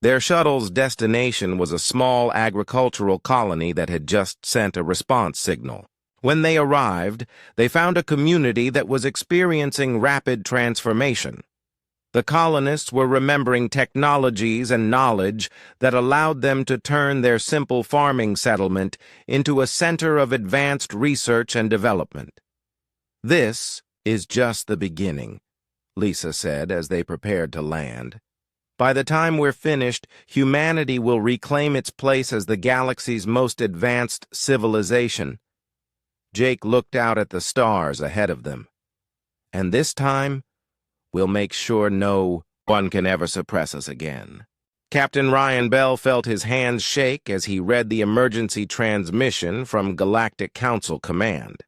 Their shuttle's destination was a small agricultural colony that had just sent a response signal. When they arrived, they found a community that was experiencing rapid transformation. The colonists were remembering technologies and knowledge that allowed them to turn their simple farming settlement into a center of advanced research and development. "This is just the beginning," Lisa said as they prepared to land. "By the time we're finished, humanity will reclaim its place as the galaxy's most advanced civilization." Jake looked out at the stars ahead of them. "And this time, we'll make sure no one can ever suppress us again." Captain Ryan Bell felt his hands shake as he read the emergency transmission from Galactic Council Command.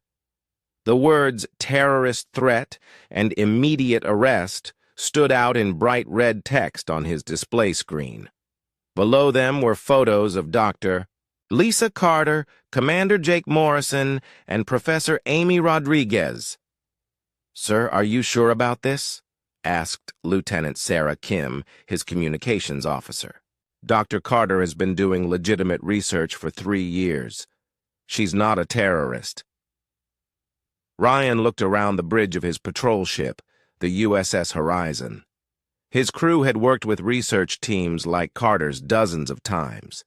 The words "terrorist threat" and "immediate arrest" stood out in bright red text on his display screen. Below them were photos of Dr. Lisa Carter, Commander Jake Morrison, and Professor Amy Rodriguez. "Sir, are you sure about this?" asked Lieutenant Sarah Kim, his communications officer. "Dr. Carter has been doing legitimate research for 3 years. She's not a terrorist." Ryan looked around the bridge of his patrol ship, the USS Horizon. His crew had worked with research teams like Carter's dozens of times.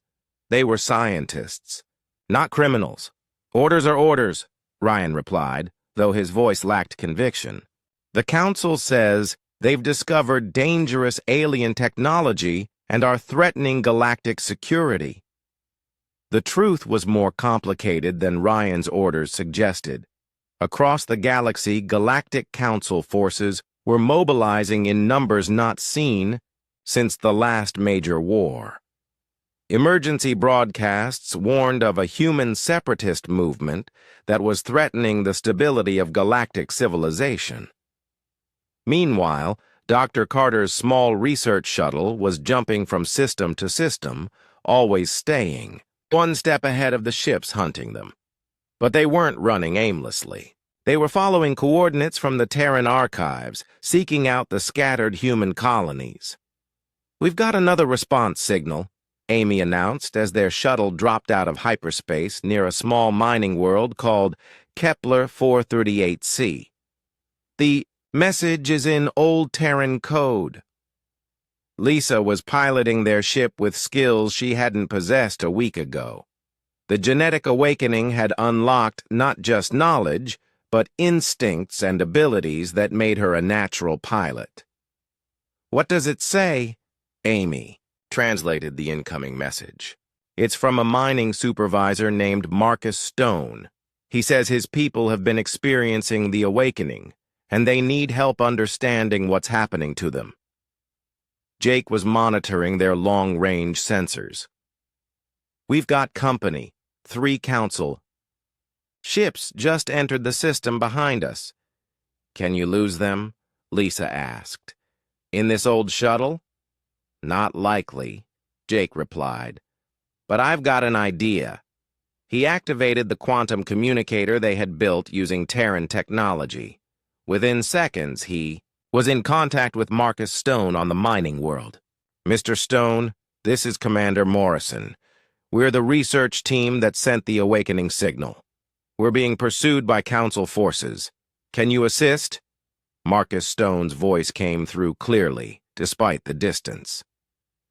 They were scientists, not criminals. Orders are orders, Ryan replied, though his voice lacked conviction. The Council says they've discovered dangerous alien technology and are threatening galactic security. The truth was more complicated than Ryan's orders suggested. Across the galaxy, Galactic Council forces were mobilizing in numbers not seen since the last major war. Emergency broadcasts warned of a human separatist movement that was threatening the stability of galactic civilization. Meanwhile, Dr. Carter's small research shuttle was jumping from system to system, always staying, one step ahead of the ships hunting them. But they weren't running aimlessly. They were following coordinates from the Terran archives, seeking out the scattered human colonies. "We've got another response signal," Amy announced as their shuttle dropped out of hyperspace near a small mining world called Kepler 438c. "The message is in Old Terran code." Lisa was piloting their ship with skills she hadn't possessed a week ago. The genetic awakening had unlocked not just knowledge, but instincts and abilities that made her a natural pilot. "What does it say?" Amy translated the incoming message. "It's from a mining supervisor named Marcus Stone. He says his people have been experiencing the awakening, and they need help understanding what's happening to them." Jake was monitoring their long-range sensors. "We've got company. 3 Council. Ships just entered the system behind us." "Can you lose them?" Lisa asked. "In this old shuttle?" "Not likely," Jake replied. "But I've got an idea." He activated the quantum communicator they had built using Terran technology. Within seconds, he was in contact with Marcus Stone on the mining world. "Mr. Stone, this is Commander Morrison. We're the research team that sent the awakening signal. We're being pursued by Council forces. Can you assist?" Marcus Stone's voice came through clearly, despite the distance.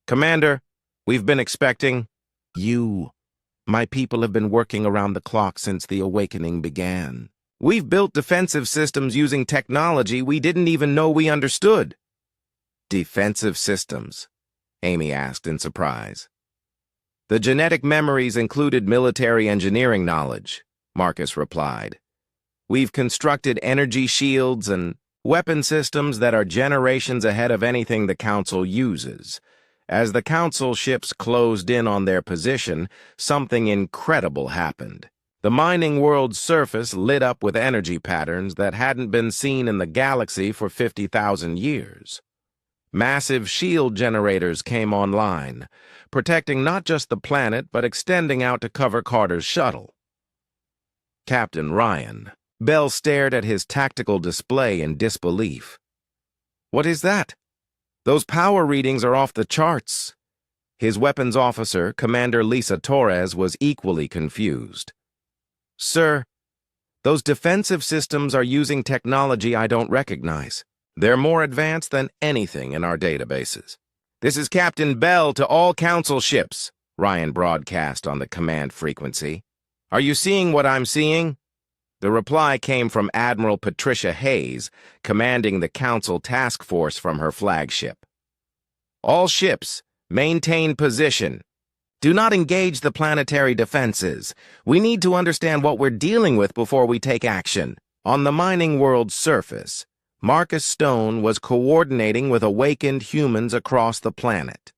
"Commander, we've been expecting you. My people have been working around the clock since the awakening began. We've built defensive systems using technology we didn't even know we understood." "Defensive systems?" Amy asked in surprise. "The genetic memories included military engineering knowledge," Marcus replied. "We've constructed energy shields and weapon systems that are generations ahead of anything the Council uses. As the Council ships closed in on their position, something incredible happened. The mining world's surface lit up with energy patterns that hadn't been seen in the galaxy for 50,000 years. Massive shield generators came online, protecting not just the planet but extending out to cover Carter's shuttle." "Captain Ryan." Bell stared at his tactical display in disbelief. "What is that? Those power readings are off the charts." His weapons officer, Commander Lisa Torres, was equally confused. "Sir, those defensive systems are using technology I don't recognize. They're more advanced than anything in our databases." "This is Captain Bell to all Council ships," Ryan broadcast on the command frequency. "Are you seeing what I'm seeing?" The reply came from Admiral Patricia Hayes, commanding the Council task force from her flagship. "All ships, maintain position. Do not engage the planetary defenses. We need to understand what we're dealing with before we take action." On the mining world's surface, Marcus Stone was coordinating with awakened humans across the planet.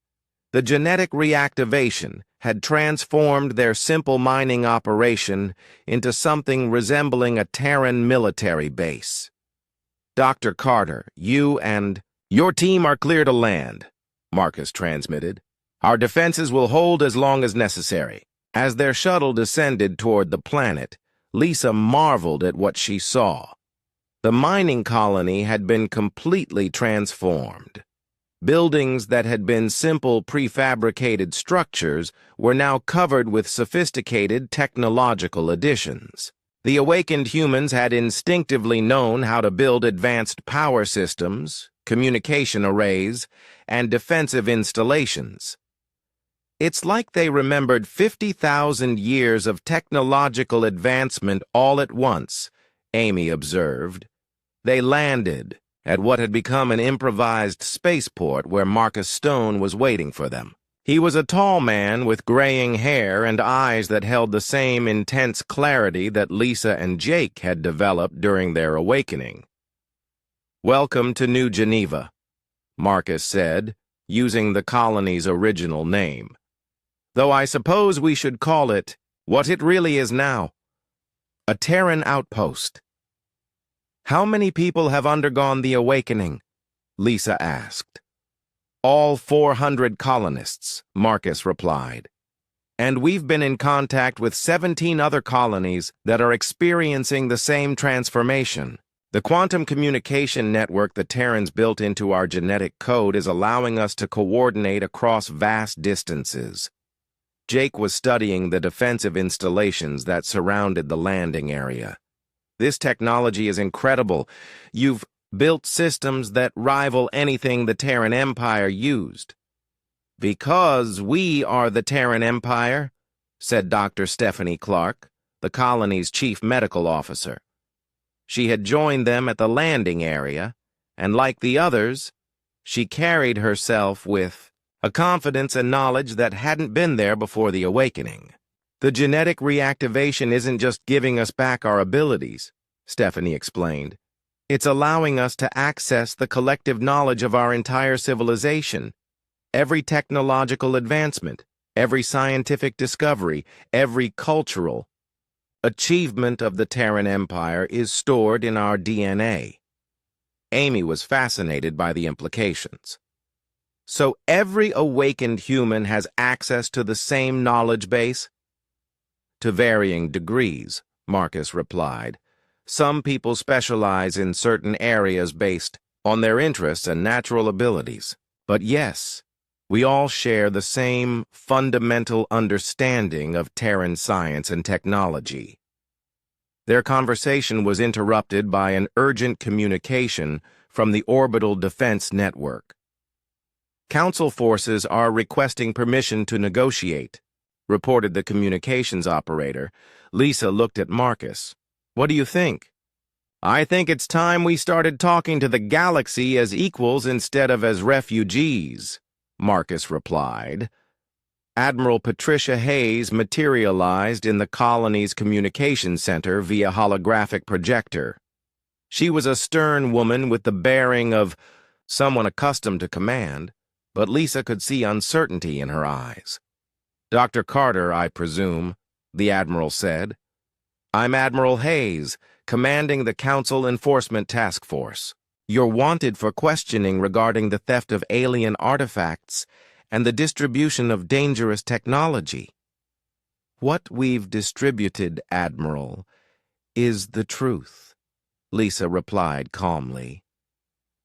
The genetic reactivation had transformed their simple mining operation into something resembling a Terran military base. "Dr. Carter, you and your team are clear to land," Marcus transmitted. "Our defenses will hold as long as necessary." As their shuttle descended toward the planet, Lisa marveled at what she saw. The mining colony had been completely transformed. Buildings that had been simple prefabricated structures were now covered with sophisticated technological additions. The awakened humans had instinctively known how to build advanced power systems, communication arrays, and defensive installations. It's like they remembered 50,000 years of technological advancement all at once, Amy observed. They landed at what had become an improvised spaceport where Marcus Stone was waiting for them. He was a tall man with graying hair and eyes that held the same intense clarity that Lisa and Jake had developed during their awakening. "Welcome to New Geneva," Marcus said, using the colony's original name. "Though I suppose we should call it what it really is now, a Terran outpost." "How many people have undergone the awakening?" Lisa asked. "All 400 colonists," Marcus replied. "And we've been in contact with 17 other colonies that are experiencing the same transformation. The quantum communication network the Terrans built into our genetic code is allowing us to coordinate across vast distances." Jake was studying the defensive installations that surrounded the landing area. "This technology is incredible. You've built systems that rival anything the Terran Empire used." "Because we are the Terran Empire," said Dr. Stephanie Clark, the colony's chief medical officer. She had joined them at the landing area, and like the others, she carried herself with a confidence and knowledge that hadn't been there before the awakening. "The genetic reactivation isn't just giving us back our abilities," Stephanie explained. "It's allowing us to access the collective knowledge of our entire civilization. Every technological advancement, every scientific discovery, every cultural achievement of the Terran Empire is stored in our DNA." Amy was fascinated by the implications. "So every awakened human has access to the same knowledge base?" "To varying degrees," Marcus replied. "Some people specialize in certain areas based on their interests and natural abilities. But yes, we all share the same fundamental understanding of Terran science and technology." Their conversation was interrupted by an urgent communication from the Orbital Defense Network. "Council forces are requesting permission to negotiate," reported the communications operator. Lisa looked at Marcus. "What do you think?" "I think it's time we started talking to the galaxy as equals instead of as refugees," Marcus replied. Admiral Patricia Hayes materialized in the colony's communications center via holographic projector. She was a stern woman with the bearing of someone accustomed to command, but Lisa could see uncertainty in her eyes. "Dr. Carter, I presume," the Admiral said. "I'm Admiral Hayes, commanding the Council Enforcement Task Force. You're wanted for questioning regarding the theft of alien artifacts and the distribution of dangerous technology." "What we've distributed, Admiral, is the truth," Lisa replied calmly.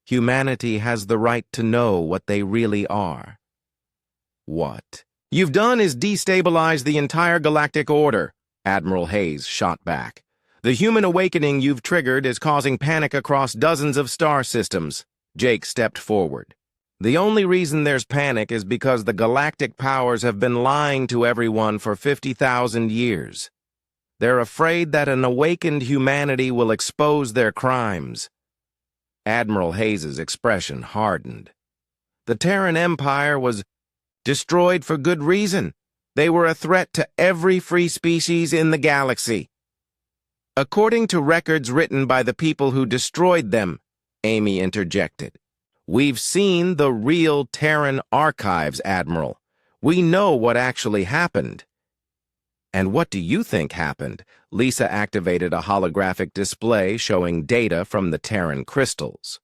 "Humanity has the right to know what they really are." "What you've done is destabilize the entire galactic order," Admiral Hayes shot back. "The human awakening you've triggered is causing panic across dozens of star systems." Jake stepped forward. "The only reason there's panic is because the galactic powers have been lying to everyone for 50,000 years. They're afraid that an awakened humanity will expose their crimes." Admiral Hayes's expression hardened. "The Terran Empire was destroyed for good reason. They were a threat to every free species in the galaxy." "According to records written by the people who destroyed them," Amy interjected. "We've seen the real Terran archives, Admiral. We know what actually happened." "And what do you think happened?" Lisa activated a holographic display showing data from the Terran crystals.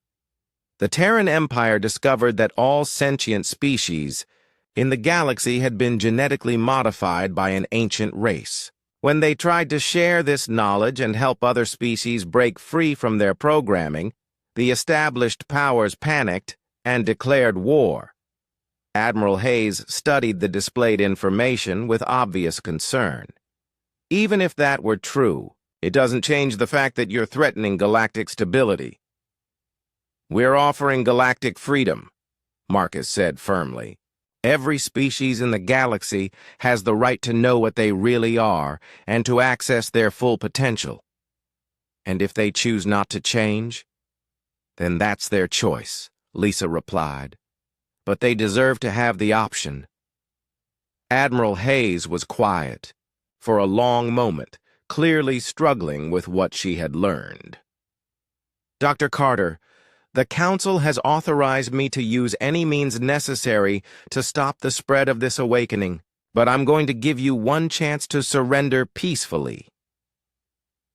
"The Terran Empire discovered that all sentient species in the galaxy had been genetically modified by an ancient race. When they tried to share this knowledge and help other species break free from their programming, the established powers panicked and declared war." Admiral Hayes studied the displayed information with obvious concern. "Even if that were true, It doesn't change the fact that you're threatening galactic stability. We're offering galactic freedom, Marcus said firmly. Every species in the galaxy has the right to know what they really are and to access their full potential. And if they choose not to change, then that's their choice, Lisa replied. But they deserve to have the option. Admiral Hayes was quiet for a long moment, clearly struggling with what she had learned. Dr. Carter, the Council has authorized me to use any means necessary to stop the spread of this awakening, but I'm going to give you one chance to surrender peacefully.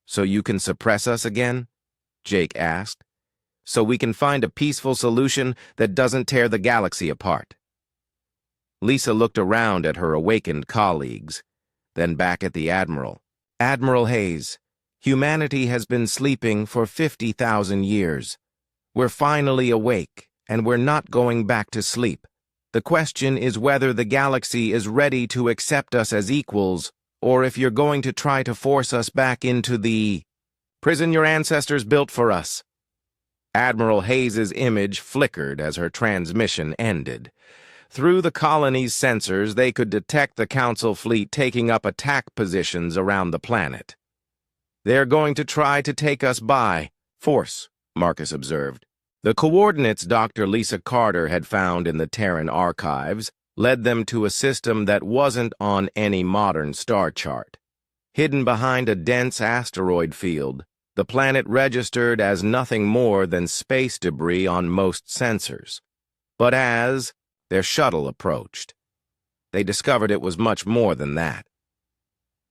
So you can suppress us again? Jake asked. So we can find a peaceful solution that doesn't tear the galaxy apart. Lisa looked around at her awakened colleagues, then back at the Admiral. Admiral Hayes, humanity has been sleeping for 50,000 years. We're finally awake, and we're not going back to sleep. The question is whether the galaxy is ready to accept us as equals, or if you're going to try to force us back into the prison your ancestors built for us. Admiral Hayes's image flickered as her transmission ended. Through the colony's sensors, they could detect the Council fleet taking up attack positions around the planet. They're going to try to take us by force, Marcus observed. The coordinates Dr. Lisa Carter had found in the Terran archives led them to a system that wasn't on any modern star chart. Hidden behind a dense asteroid field, the planet registered as nothing more than space debris on most sensors. But as their shuttle approached, they discovered it was much more than that.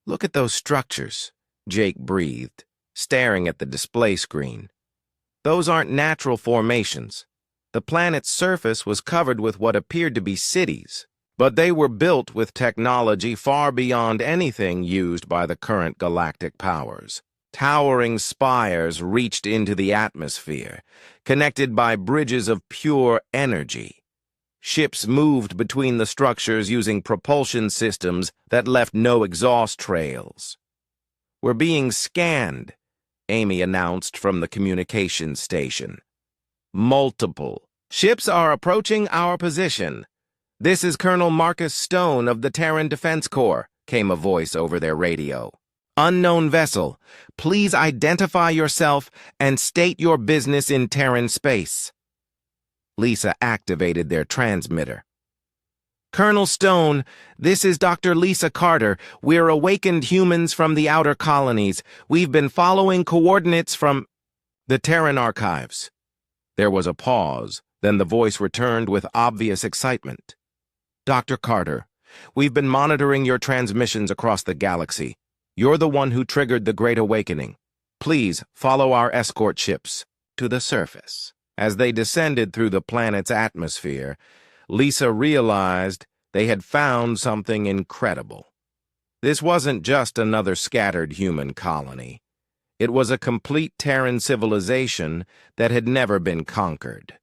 Look at those structures, Jake breathed, staring at the display screen. Those aren't natural formations. The planet's surface was covered with what appeared to be cities, but they were built with technology far beyond anything used by the current galactic powers. Towering spires reached into the atmosphere, connected by bridges of pure energy. Ships moved between the structures using propulsion systems that left no exhaust trails. We're being scanned, Amy announced from the communications station. Multiple ships are approaching our position. This is Colonel Marcus Stone of the Terran Defense Corps, came a voice over their radio. Unknown vessel, please identify yourself and state your business in Terran space. Lisa activated their transmitter. Colonel Stone, this is Dr. Lisa Carter. We're awakened humans from the outer colonies. We've been following coordinates from the Terran archives. There was a pause, then the voice returned with obvious excitement. Dr. Carter, we've been monitoring your transmissions across the galaxy. You're the one who triggered the Great Awakening. Please follow our escort ships to the surface. As they descended through the planet's atmosphere, Lisa realized they had found something incredible. This wasn't just another scattered human colony. It was a complete Terran civilization that had never been conquered.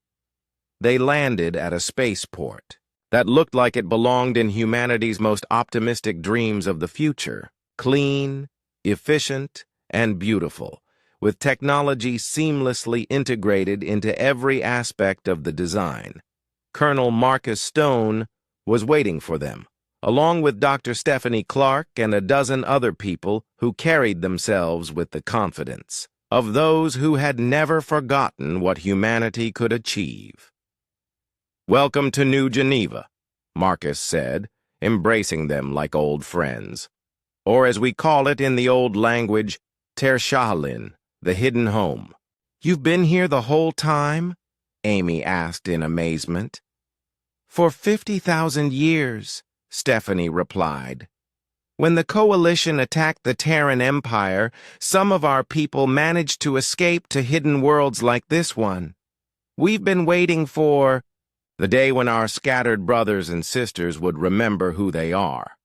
They landed at a spaceport that looked like it belonged in humanity's most optimistic dreams of the future. Clean, efficient, and beautiful, with technology seamlessly integrated into every aspect of the design. Colonel Marcus Stone was waiting for them, along with Dr. Stephanie Clark and a dozen other people who carried themselves with the confidence of those who had never forgotten what humanity could achieve. Welcome to New Geneva, Marcus said, embracing them like old friends. Or as we call it in the old language, Ter Shahalin, the hidden home. You've been here the whole time? Amy asked in amazement. For 50,000 years, Stephanie replied. When the Coalition attacked the Terran Empire, some of our people managed to escape to hidden worlds like this one. We've been waiting for the day when our scattered brothers and sisters would remember who they are.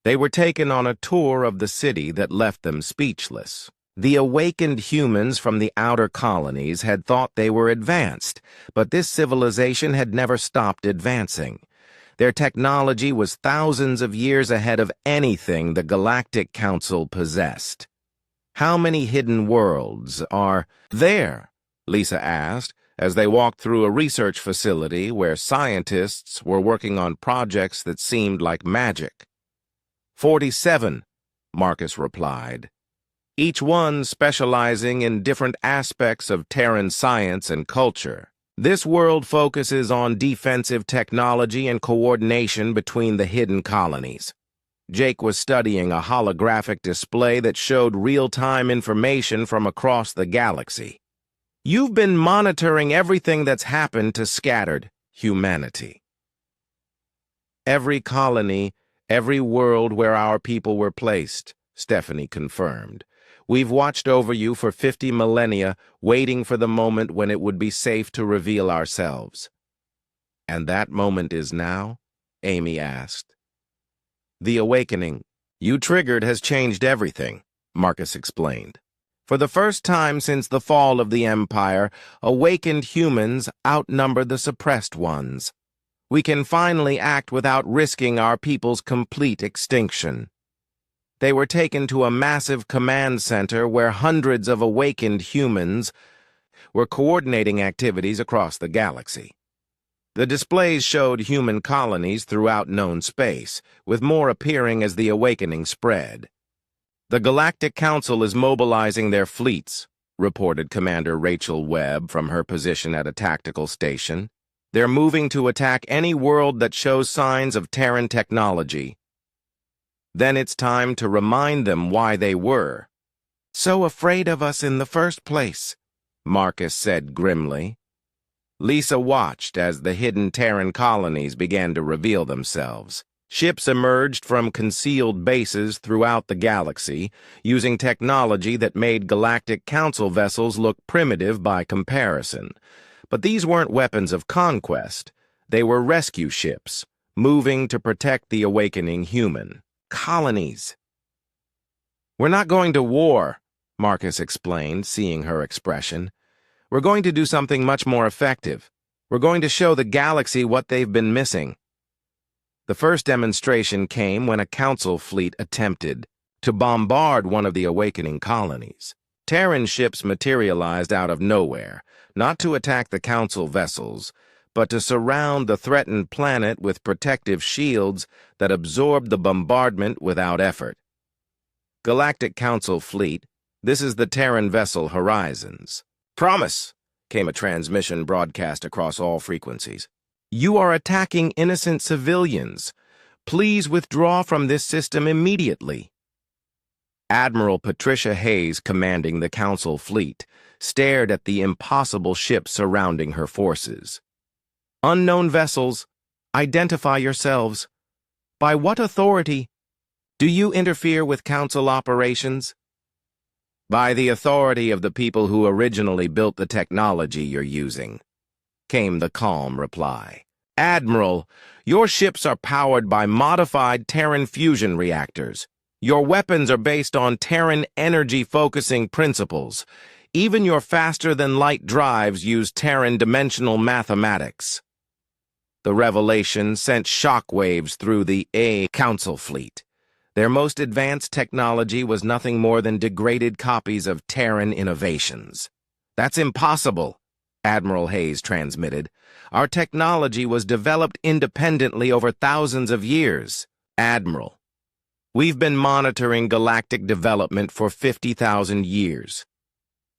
They were taken on a tour of the city that left them speechless. The awakened humans from the outer colonies had thought they were advanced, but this civilization had never stopped advancing. Their technology was thousands of years ahead of anything the Galactic Council possessed. How many hidden worlds are there? Lisa asked, as they walked through a research facility where scientists were working on projects that seemed like magic. 47, Marcus replied, each one specializing in different aspects of Terran science and culture. This world focuses on defensive technology and coordination between the hidden colonies. Jake was studying a holographic display that showed real-time information from across the galaxy. You've been monitoring everything that's happened to scattered humanity. Every colony, every world where our people were placed, Stephanie confirmed. We've watched over you for 50 millennia, waiting for the moment when it would be safe to reveal ourselves. And that moment is now? Amy asked. The awakening you triggered has changed everything, Marcus explained. For the first time since the fall of the Empire, awakened humans outnumber the suppressed ones. We can finally act without risking our people's complete extinction. They were taken to a massive command center where hundreds of awakened humans were coordinating activities across the galaxy. The displays showed human colonies throughout known space, with more appearing as the awakening spread. The Galactic Council is mobilizing their fleets, reported Commander Rachel Webb from her position at a tactical station. They're moving to attack any world that shows signs of Terran technology. Then it's time to remind them why they were so afraid of us in the first place, Marcus said grimly. Lisa watched as the hidden Terran colonies began to reveal themselves. Ships emerged from concealed bases throughout the galaxy, using technology that made Galactic Council vessels look primitive by comparison. But these weren't weapons of conquest. They were rescue ships, moving to protect the awakening human. Colonies. We're not going to war, Marcus explained, seeing her expression. We're going to do something much more effective. We're going to show the galaxy what they've been missing. The first demonstration came when a council fleet attempted to bombard one of the awakening colonies. Terran ships materialized out of nowhere, not to attack the council vessels, but to surround the threatened planet with protective shields that absorbed the bombardment without effort. Galactic Council Fleet, this is the Terran vessel Horizons. Promise, came a transmission broadcast across all frequencies. You are attacking innocent civilians. Please withdraw from this system immediately. Admiral Patricia Hayes, commanding the Council Fleet, stared at the impossible ship surrounding her forces. Unknown vessels, identify yourselves. By what authority? Do you interfere with Council operations? By the authority of the people who originally built the technology you're using, came the calm reply. Admiral, your ships are powered by modified Terran fusion reactors. Your weapons are based on Terran energy-focusing principles. Even your faster-than-light drives use Terran dimensional mathematics. The revelation sent shockwaves through the Council fleet. Their most advanced technology was nothing more than degraded copies of Terran innovations. That's impossible, Admiral Hayes transmitted. Our technology was developed independently over thousands of years. Admiral, we've been monitoring galactic development for 50,000 years.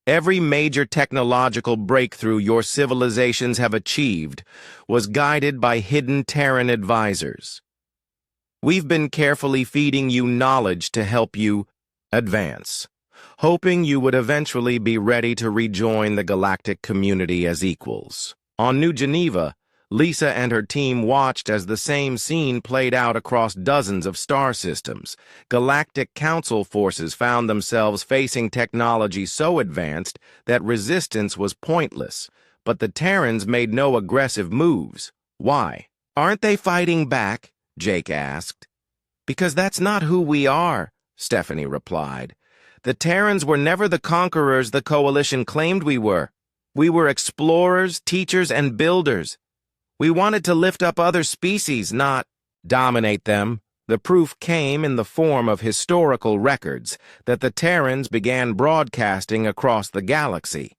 Every major technological breakthrough your civilizations have achieved was guided by hidden Terran advisors. We've been carefully feeding you knowledge to help you advance, hoping you would eventually be ready to rejoin the galactic community as equals. On New Geneva, Lisa and her team watched as the same scene played out across dozens of star systems. Galactic Council forces found themselves facing technology so advanced that resistance was pointless, but the Terrans made no aggressive moves. Why? Aren't they fighting back? Jake asked. Because that's not who we are, Stephanie replied. The Terrans were never the conquerors the Coalition claimed we were. We were explorers, teachers, and builders. We wanted to lift up other species, not dominate them, The proof came in the form of historical records that the Terrans began broadcasting across the galaxy.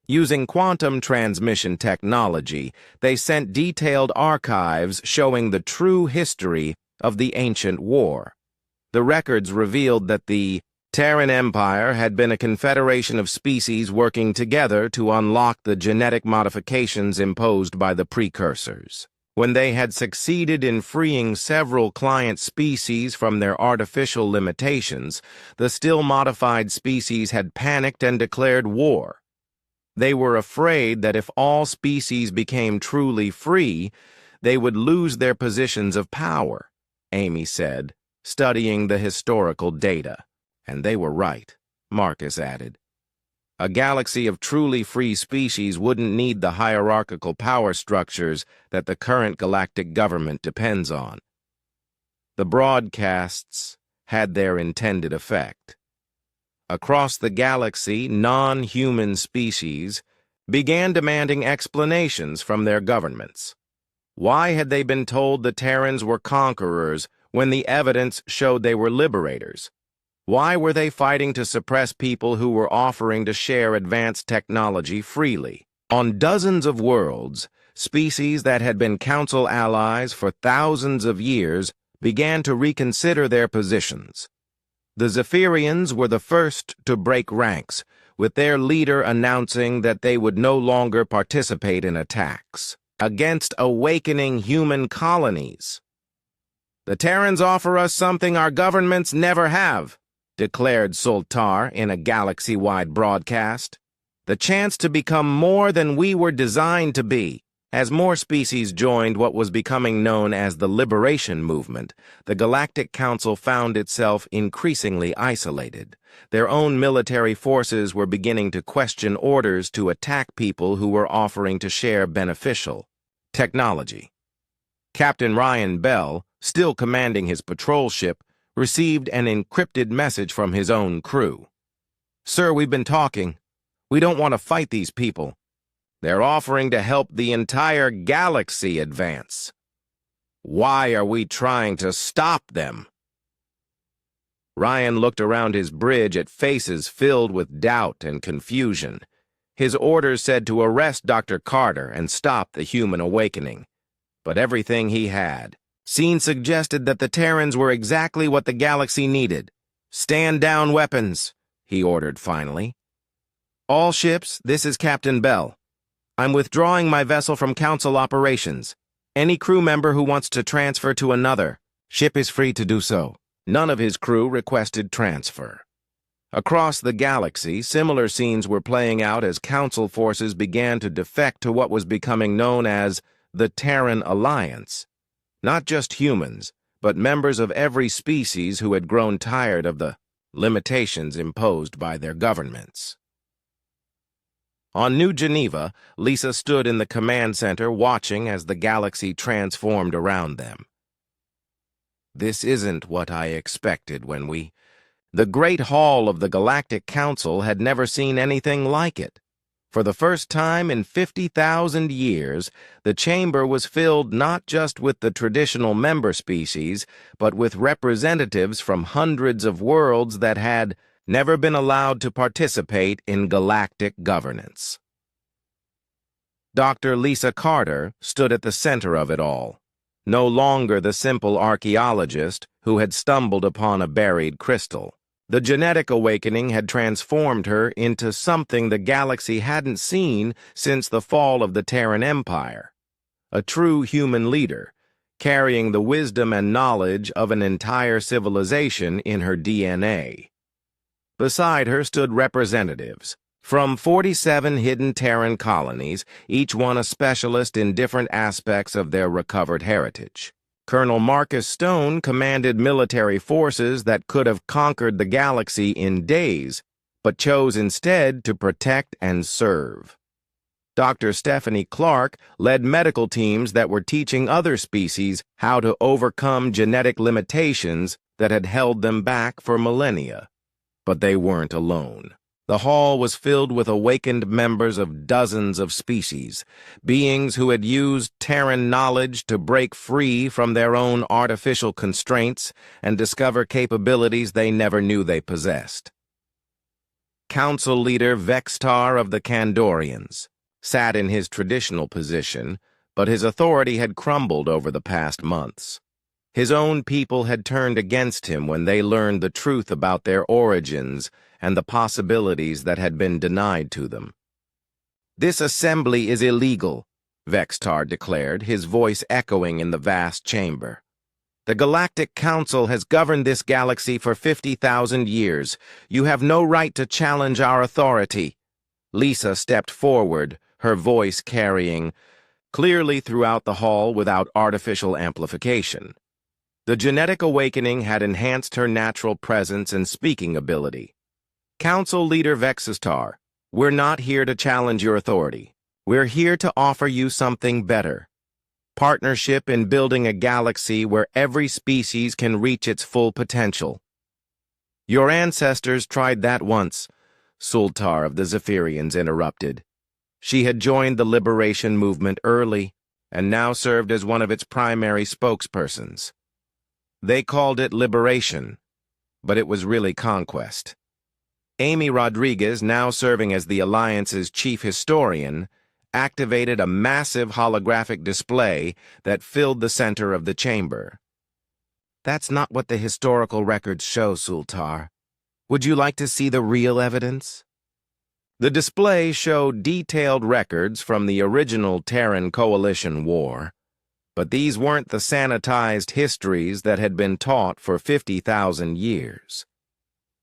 Using quantum transmission technology, they sent detailed archives showing the true history of the ancient war. The records revealed that the Terran Empire had been a confederation of species working together to unlock the genetic modifications imposed by the precursors. When they had succeeded in freeing several client species from their artificial limitations, the still modified species had panicked and declared war. They were afraid that if all species became truly free, they would lose their positions of power, Amy said, studying the historical data. And they were right, Marcus added. A galaxy of truly free species wouldn't need the hierarchical power structures that the current galactic government depends on. The broadcasts had their intended effect. Across the galaxy, non-human species began demanding explanations from their governments. Why had they been told the Terrans were conquerors when the evidence showed they were liberators? Why were they fighting to suppress people who were offering to share advanced technology freely? On dozens of worlds, species that had been council allies for thousands of years began to reconsider their positions. The Zephyrians were the first to break ranks, with their leader announcing that they would no longer participate in attacks against awakening human colonies. "The Terrans offer us something our governments never have," declared Sultar in a galaxy-wide broadcast. "The chance to become more than we were designed to be." As more species joined what was becoming known as the Liberation Movement, the Galactic Council found itself increasingly isolated. Their own military forces were beginning to question orders to attack people who were offering to share beneficial technology. Captain Ryan Bell, still commanding his patrol ship, received an encrypted message from his own crew. "Sir, we've been talking. We don't want to fight these people. They're offering to help the entire galaxy advance. Why are we trying to stop them?" Ryan looked around his bridge at faces filled with doubt and confusion. His orders said to arrest Dr. Carter and stop the human awakening. But everything he had seen suggested that the Terrans were exactly what the galaxy needed. "Stand down weapons," he ordered finally. "All ships, this is Captain Bell. I'm withdrawing my vessel from Council operations. Any crew member who wants to transfer to another ship is free to do so." None of his crew requested transfer. Across the galaxy, similar scenes were playing out as Council forces began to defect to what was becoming known as the Terran Alliance. Not just humans, but members of every species who had grown tired of the limitations imposed by their governments. On New Geneva, Lisa stood in the command center watching as the galaxy transformed around them. "This isn't what I expected when we..." The Great Hall of the Galactic Council had never seen anything like it. For the first time in 50,000 years, the chamber was filled not just with the traditional member species, but with representatives from hundreds of worlds that had never been allowed to participate in galactic governance. Dr. Lisa Carter stood at the center of it all, no longer the simple archaeologist who had stumbled upon a buried crystal. The genetic awakening had transformed her into something the galaxy hadn't seen since the fall of the Terran Empire. A true human leader, carrying the wisdom and knowledge of an entire civilization in her DNA. Beside her stood representatives from 47 hidden Terran colonies, each one a specialist in different aspects of their recovered heritage. Colonel Marcus Stone commanded military forces that could have conquered the galaxy in days, but chose instead to protect and serve. Dr. Stephanie Clark led medical teams that were teaching other species how to overcome genetic limitations that had held them back for millennia. But they weren't alone. The hall was filled with awakened members of dozens of species, beings who had used Terran knowledge to break free from their own artificial constraints and discover capabilities they never knew they possessed. Council leader Vextar of the Kandorians sat in his traditional position, but his authority had crumbled over the past months. His own people had turned against him when they learned the truth about their origins and the possibilities that had been denied to them. "This assembly is illegal," Vextar declared, his voice echoing in the vast chamber. "The Galactic Council has governed this galaxy for 50,000 years. You have no right to challenge our authority." Lisa stepped forward, her voice carrying clearly throughout the hall without artificial amplification. The genetic awakening had enhanced her natural presence and speaking ability. "Council Leader Vexistar, we're not here to challenge your authority. We're here to offer you something better. Partnership in building a galaxy where every species can reach its full potential." "Your ancestors tried that once," Sultar of the Zephyrians interrupted. She had joined the liberation movement early and now served as one of its primary spokespersons. "They called it liberation, but it was really conquest." Amy Rodriguez, now serving as the Alliance's chief historian, activated a massive holographic display that filled the center of the chamber. "That's not what the historical records show, Sultar. Would you like to see the real evidence?" The display showed detailed records from the original Terran Coalition War, but these weren't the sanitized histories that had been taught for 50,000 years.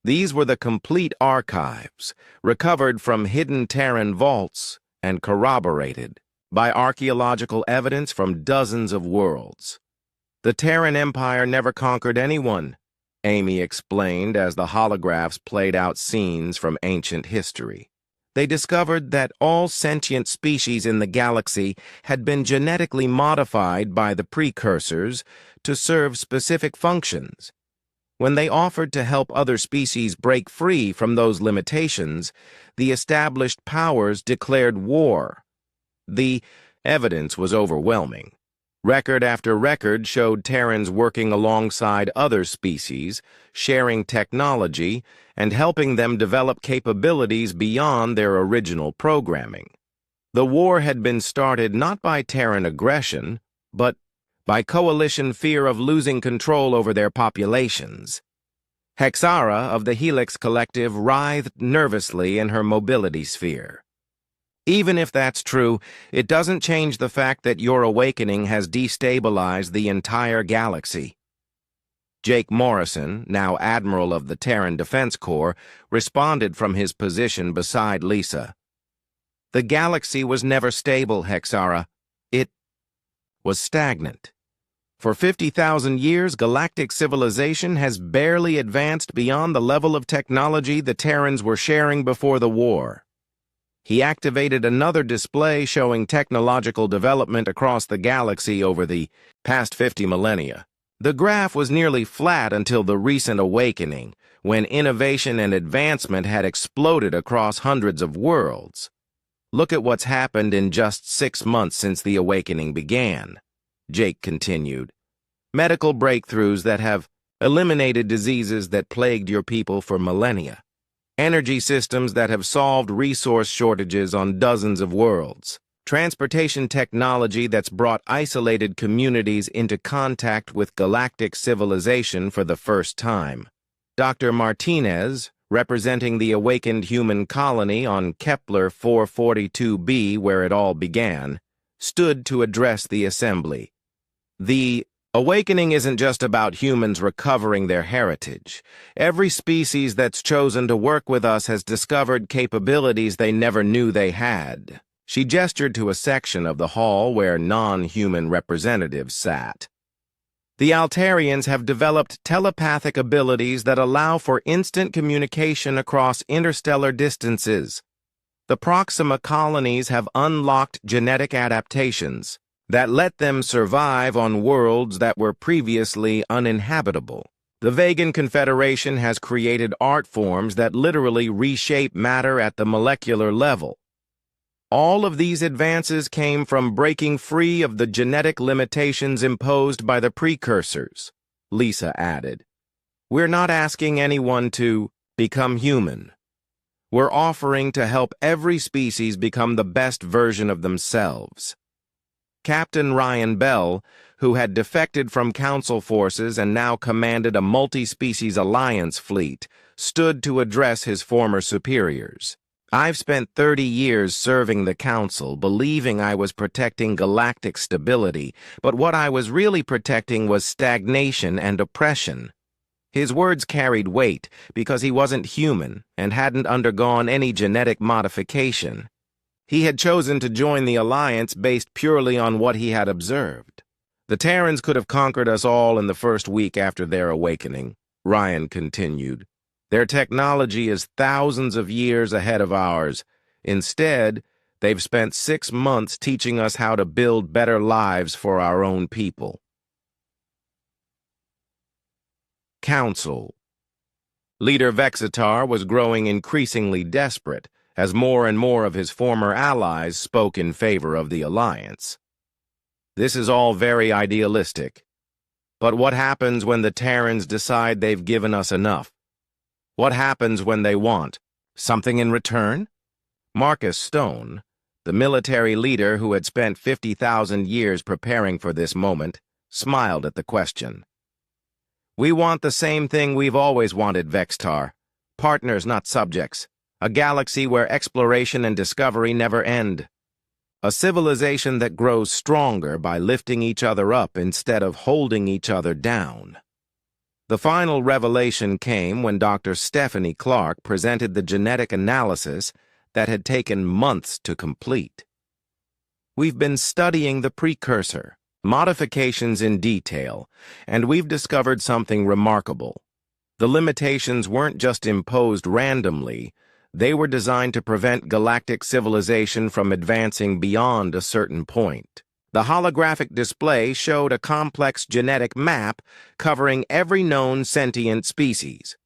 These were the complete archives, recovered from hidden Terran vaults and corroborated by archaeological evidence from dozens of worlds. "The Terran Empire never conquered anyone," Amy explained as the holographs played out scenes from ancient history. "They discovered that all sentient species in the galaxy had been genetically modified by the precursors to serve specific functions. When they offered to help other species break free from those limitations, the established powers declared war. The evidence was overwhelming. Record after record showed Terrans working alongside other species, sharing technology, and helping them develop capabilities beyond their original programming. The war had been started not by Terran aggression, but by coalition fear of losing control over their populations." Hexara of the Helix Collective writhed nervously in her mobility sphere. "Even if that's true, it doesn't change the fact that your awakening has destabilized the entire galaxy." Jake Morrison, now Admiral of the Terran Defense Corps, responded from his position beside Lisa. "The galaxy was never stable, Hexara. It was stagnant. For 50,000 years, galactic civilization has barely advanced beyond the level of technology the Terrans were sharing before the war." He activated another display showing technological development across the galaxy over the past 50 millennia. The graph was nearly flat until the recent awakening, when innovation and advancement had exploded across hundreds of worlds. "Look at what's happened in just 6 months since the awakening began," Jake continued. "Medical breakthroughs that have eliminated diseases that plagued your people for millennia. Energy systems that have solved resource shortages on dozens of worlds. Transportation technology that's brought isolated communities into contact with galactic civilization for the first time." Dr. Martinez, representing the awakened human colony on Kepler 442b, where it all began, stood to address the assembly. "The awakening isn't just about humans recovering their heritage. Every species that's chosen to work with us has discovered capabilities they never knew they had." She gestured to a section of the hall where non-human representatives sat. "The Altarians have developed telepathic abilities that allow for instant communication across interstellar distances. The Proxima colonies have unlocked genetic adaptations that let them survive on worlds that were previously uninhabitable. The Vegan Confederation has created art forms that literally reshape matter at the molecular level. All of these advances came from breaking free of the genetic limitations imposed by the precursors, Lisa added. We're not asking anyone to become human. We're offering to help every species become the best version of themselves. Captain Ryan Bell, who had defected from Council forces and now commanded a multi-species alliance fleet, stood to address his former superiors. I've spent 30 years serving the Council, believing I was protecting galactic stability, but what I was really protecting was stagnation and oppression. His words carried weight because he wasn't human and hadn't undergone any genetic modification. He had chosen to join the Alliance based purely on what he had observed. The Terrans could have conquered us all in the first week after their awakening, Ryan continued. Their technology is thousands of years ahead of ours. Instead, they've spent 6 months teaching us how to build better lives for our own people. Council. Leader Vexitar was growing increasingly desperate as more and more of his former allies spoke in favor of the Alliance. This is all very idealistic. But what happens when the Terrans decide they've given us enough? What happens when they want something in return? Marcus Stone, the military leader who had spent 50,000 years preparing for this moment, smiled at the question. We want the same thing we've always wanted, Vextar. Partners, not subjects. A galaxy where exploration and discovery never end. A civilization that grows stronger by lifting each other up instead of holding each other down. The final revelation came when Dr. Stephanie Clark presented the genetic analysis that had taken months to complete. We've been studying the precursor, modifications in detail, and we've discovered something remarkable. The limitations weren't just imposed randomly, they were designed to prevent galactic civilization from advancing beyond a certain point. The holographic display showed a complex genetic map covering every known sentient species.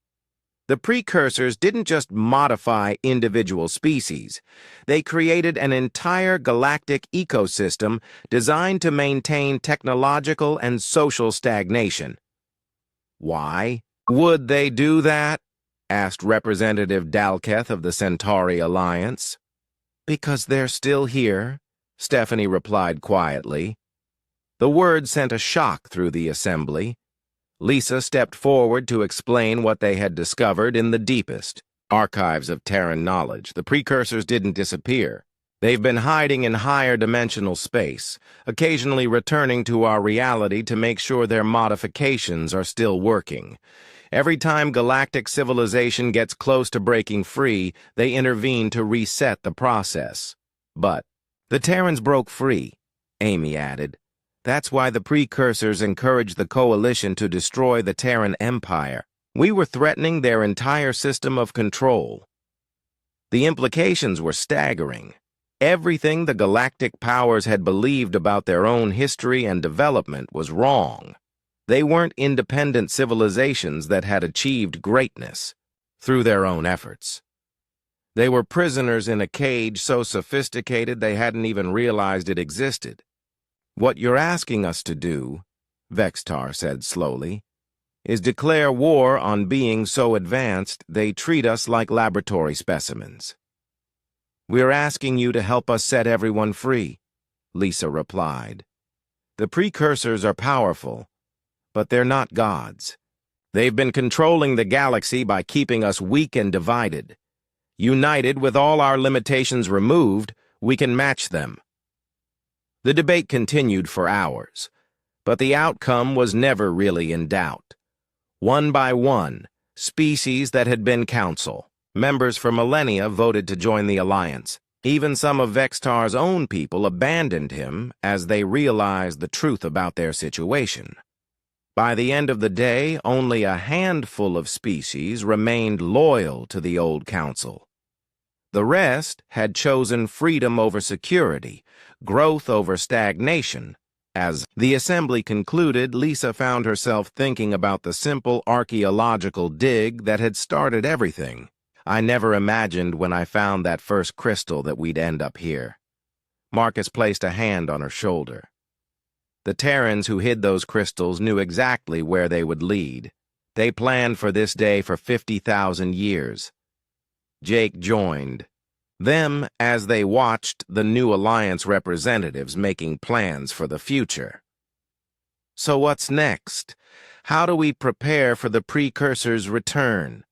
The precursors didn't just modify individual species. They created an entire galactic ecosystem designed to maintain technological and social stagnation. Why would they do that? Asked Representative Dalketh of the Centauri Alliance. Because they're still here, Stephanie replied quietly. The word sent a shock through the assembly. Lisa stepped forward to explain what they had discovered in the deepest archives of Terran knowledge. The precursors didn't disappear. They've been hiding in higher dimensional space, occasionally returning to our reality to make sure their modifications are still working. Every time galactic civilization gets close to breaking free, they intervene to reset the process. But the Terrans broke free, Amy added. That's why the precursors encouraged the Coalition to destroy the Terran Empire. We were threatening their entire system of control. The implications were staggering. Everything the galactic powers had believed about their own history and development was wrong. They weren't independent civilizations that had achieved greatness through their own efforts. They were prisoners in a cage so sophisticated they hadn't even realized it existed. What you're asking us to do, Vextar said slowly, is declare war on beings so advanced they treat us like laboratory specimens. We're asking you to help us set everyone free, Lisa replied. The precursors are powerful, but they're not gods. They've been controlling the galaxy by keeping us weak and divided. United, with all our limitations removed, we can match them. The debate continued for hours, but the outcome was never really in doubt. One by one, species that had been council, members for millennia, voted to join the Alliance. Even some of Vextar's own people abandoned him as they realized the truth about their situation. By the end of the day, only a handful of species remained loyal to the old council. The rest had chosen freedom over security, growth over stagnation, As the assembly concluded, Lisa found herself thinking about the simple archaeological dig that had started everything. I never imagined when I found that first crystal that we'd end up here. Marcus placed a hand on her shoulder. The Terrans who hid those crystals knew exactly where they would lead. They planned for this day for 50,000 years. Jake joined them as they watched the new Alliance representatives making plans for the future. So what's next? How do we prepare for the Precursor's return?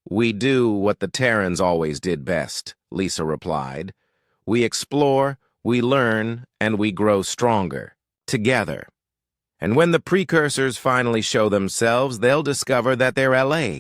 We do what the Terrans always did best, Lisa replied. We explore, we learn, and we grow stronger, together. And when the Precursors finally show themselves, they'll discover that they're LA,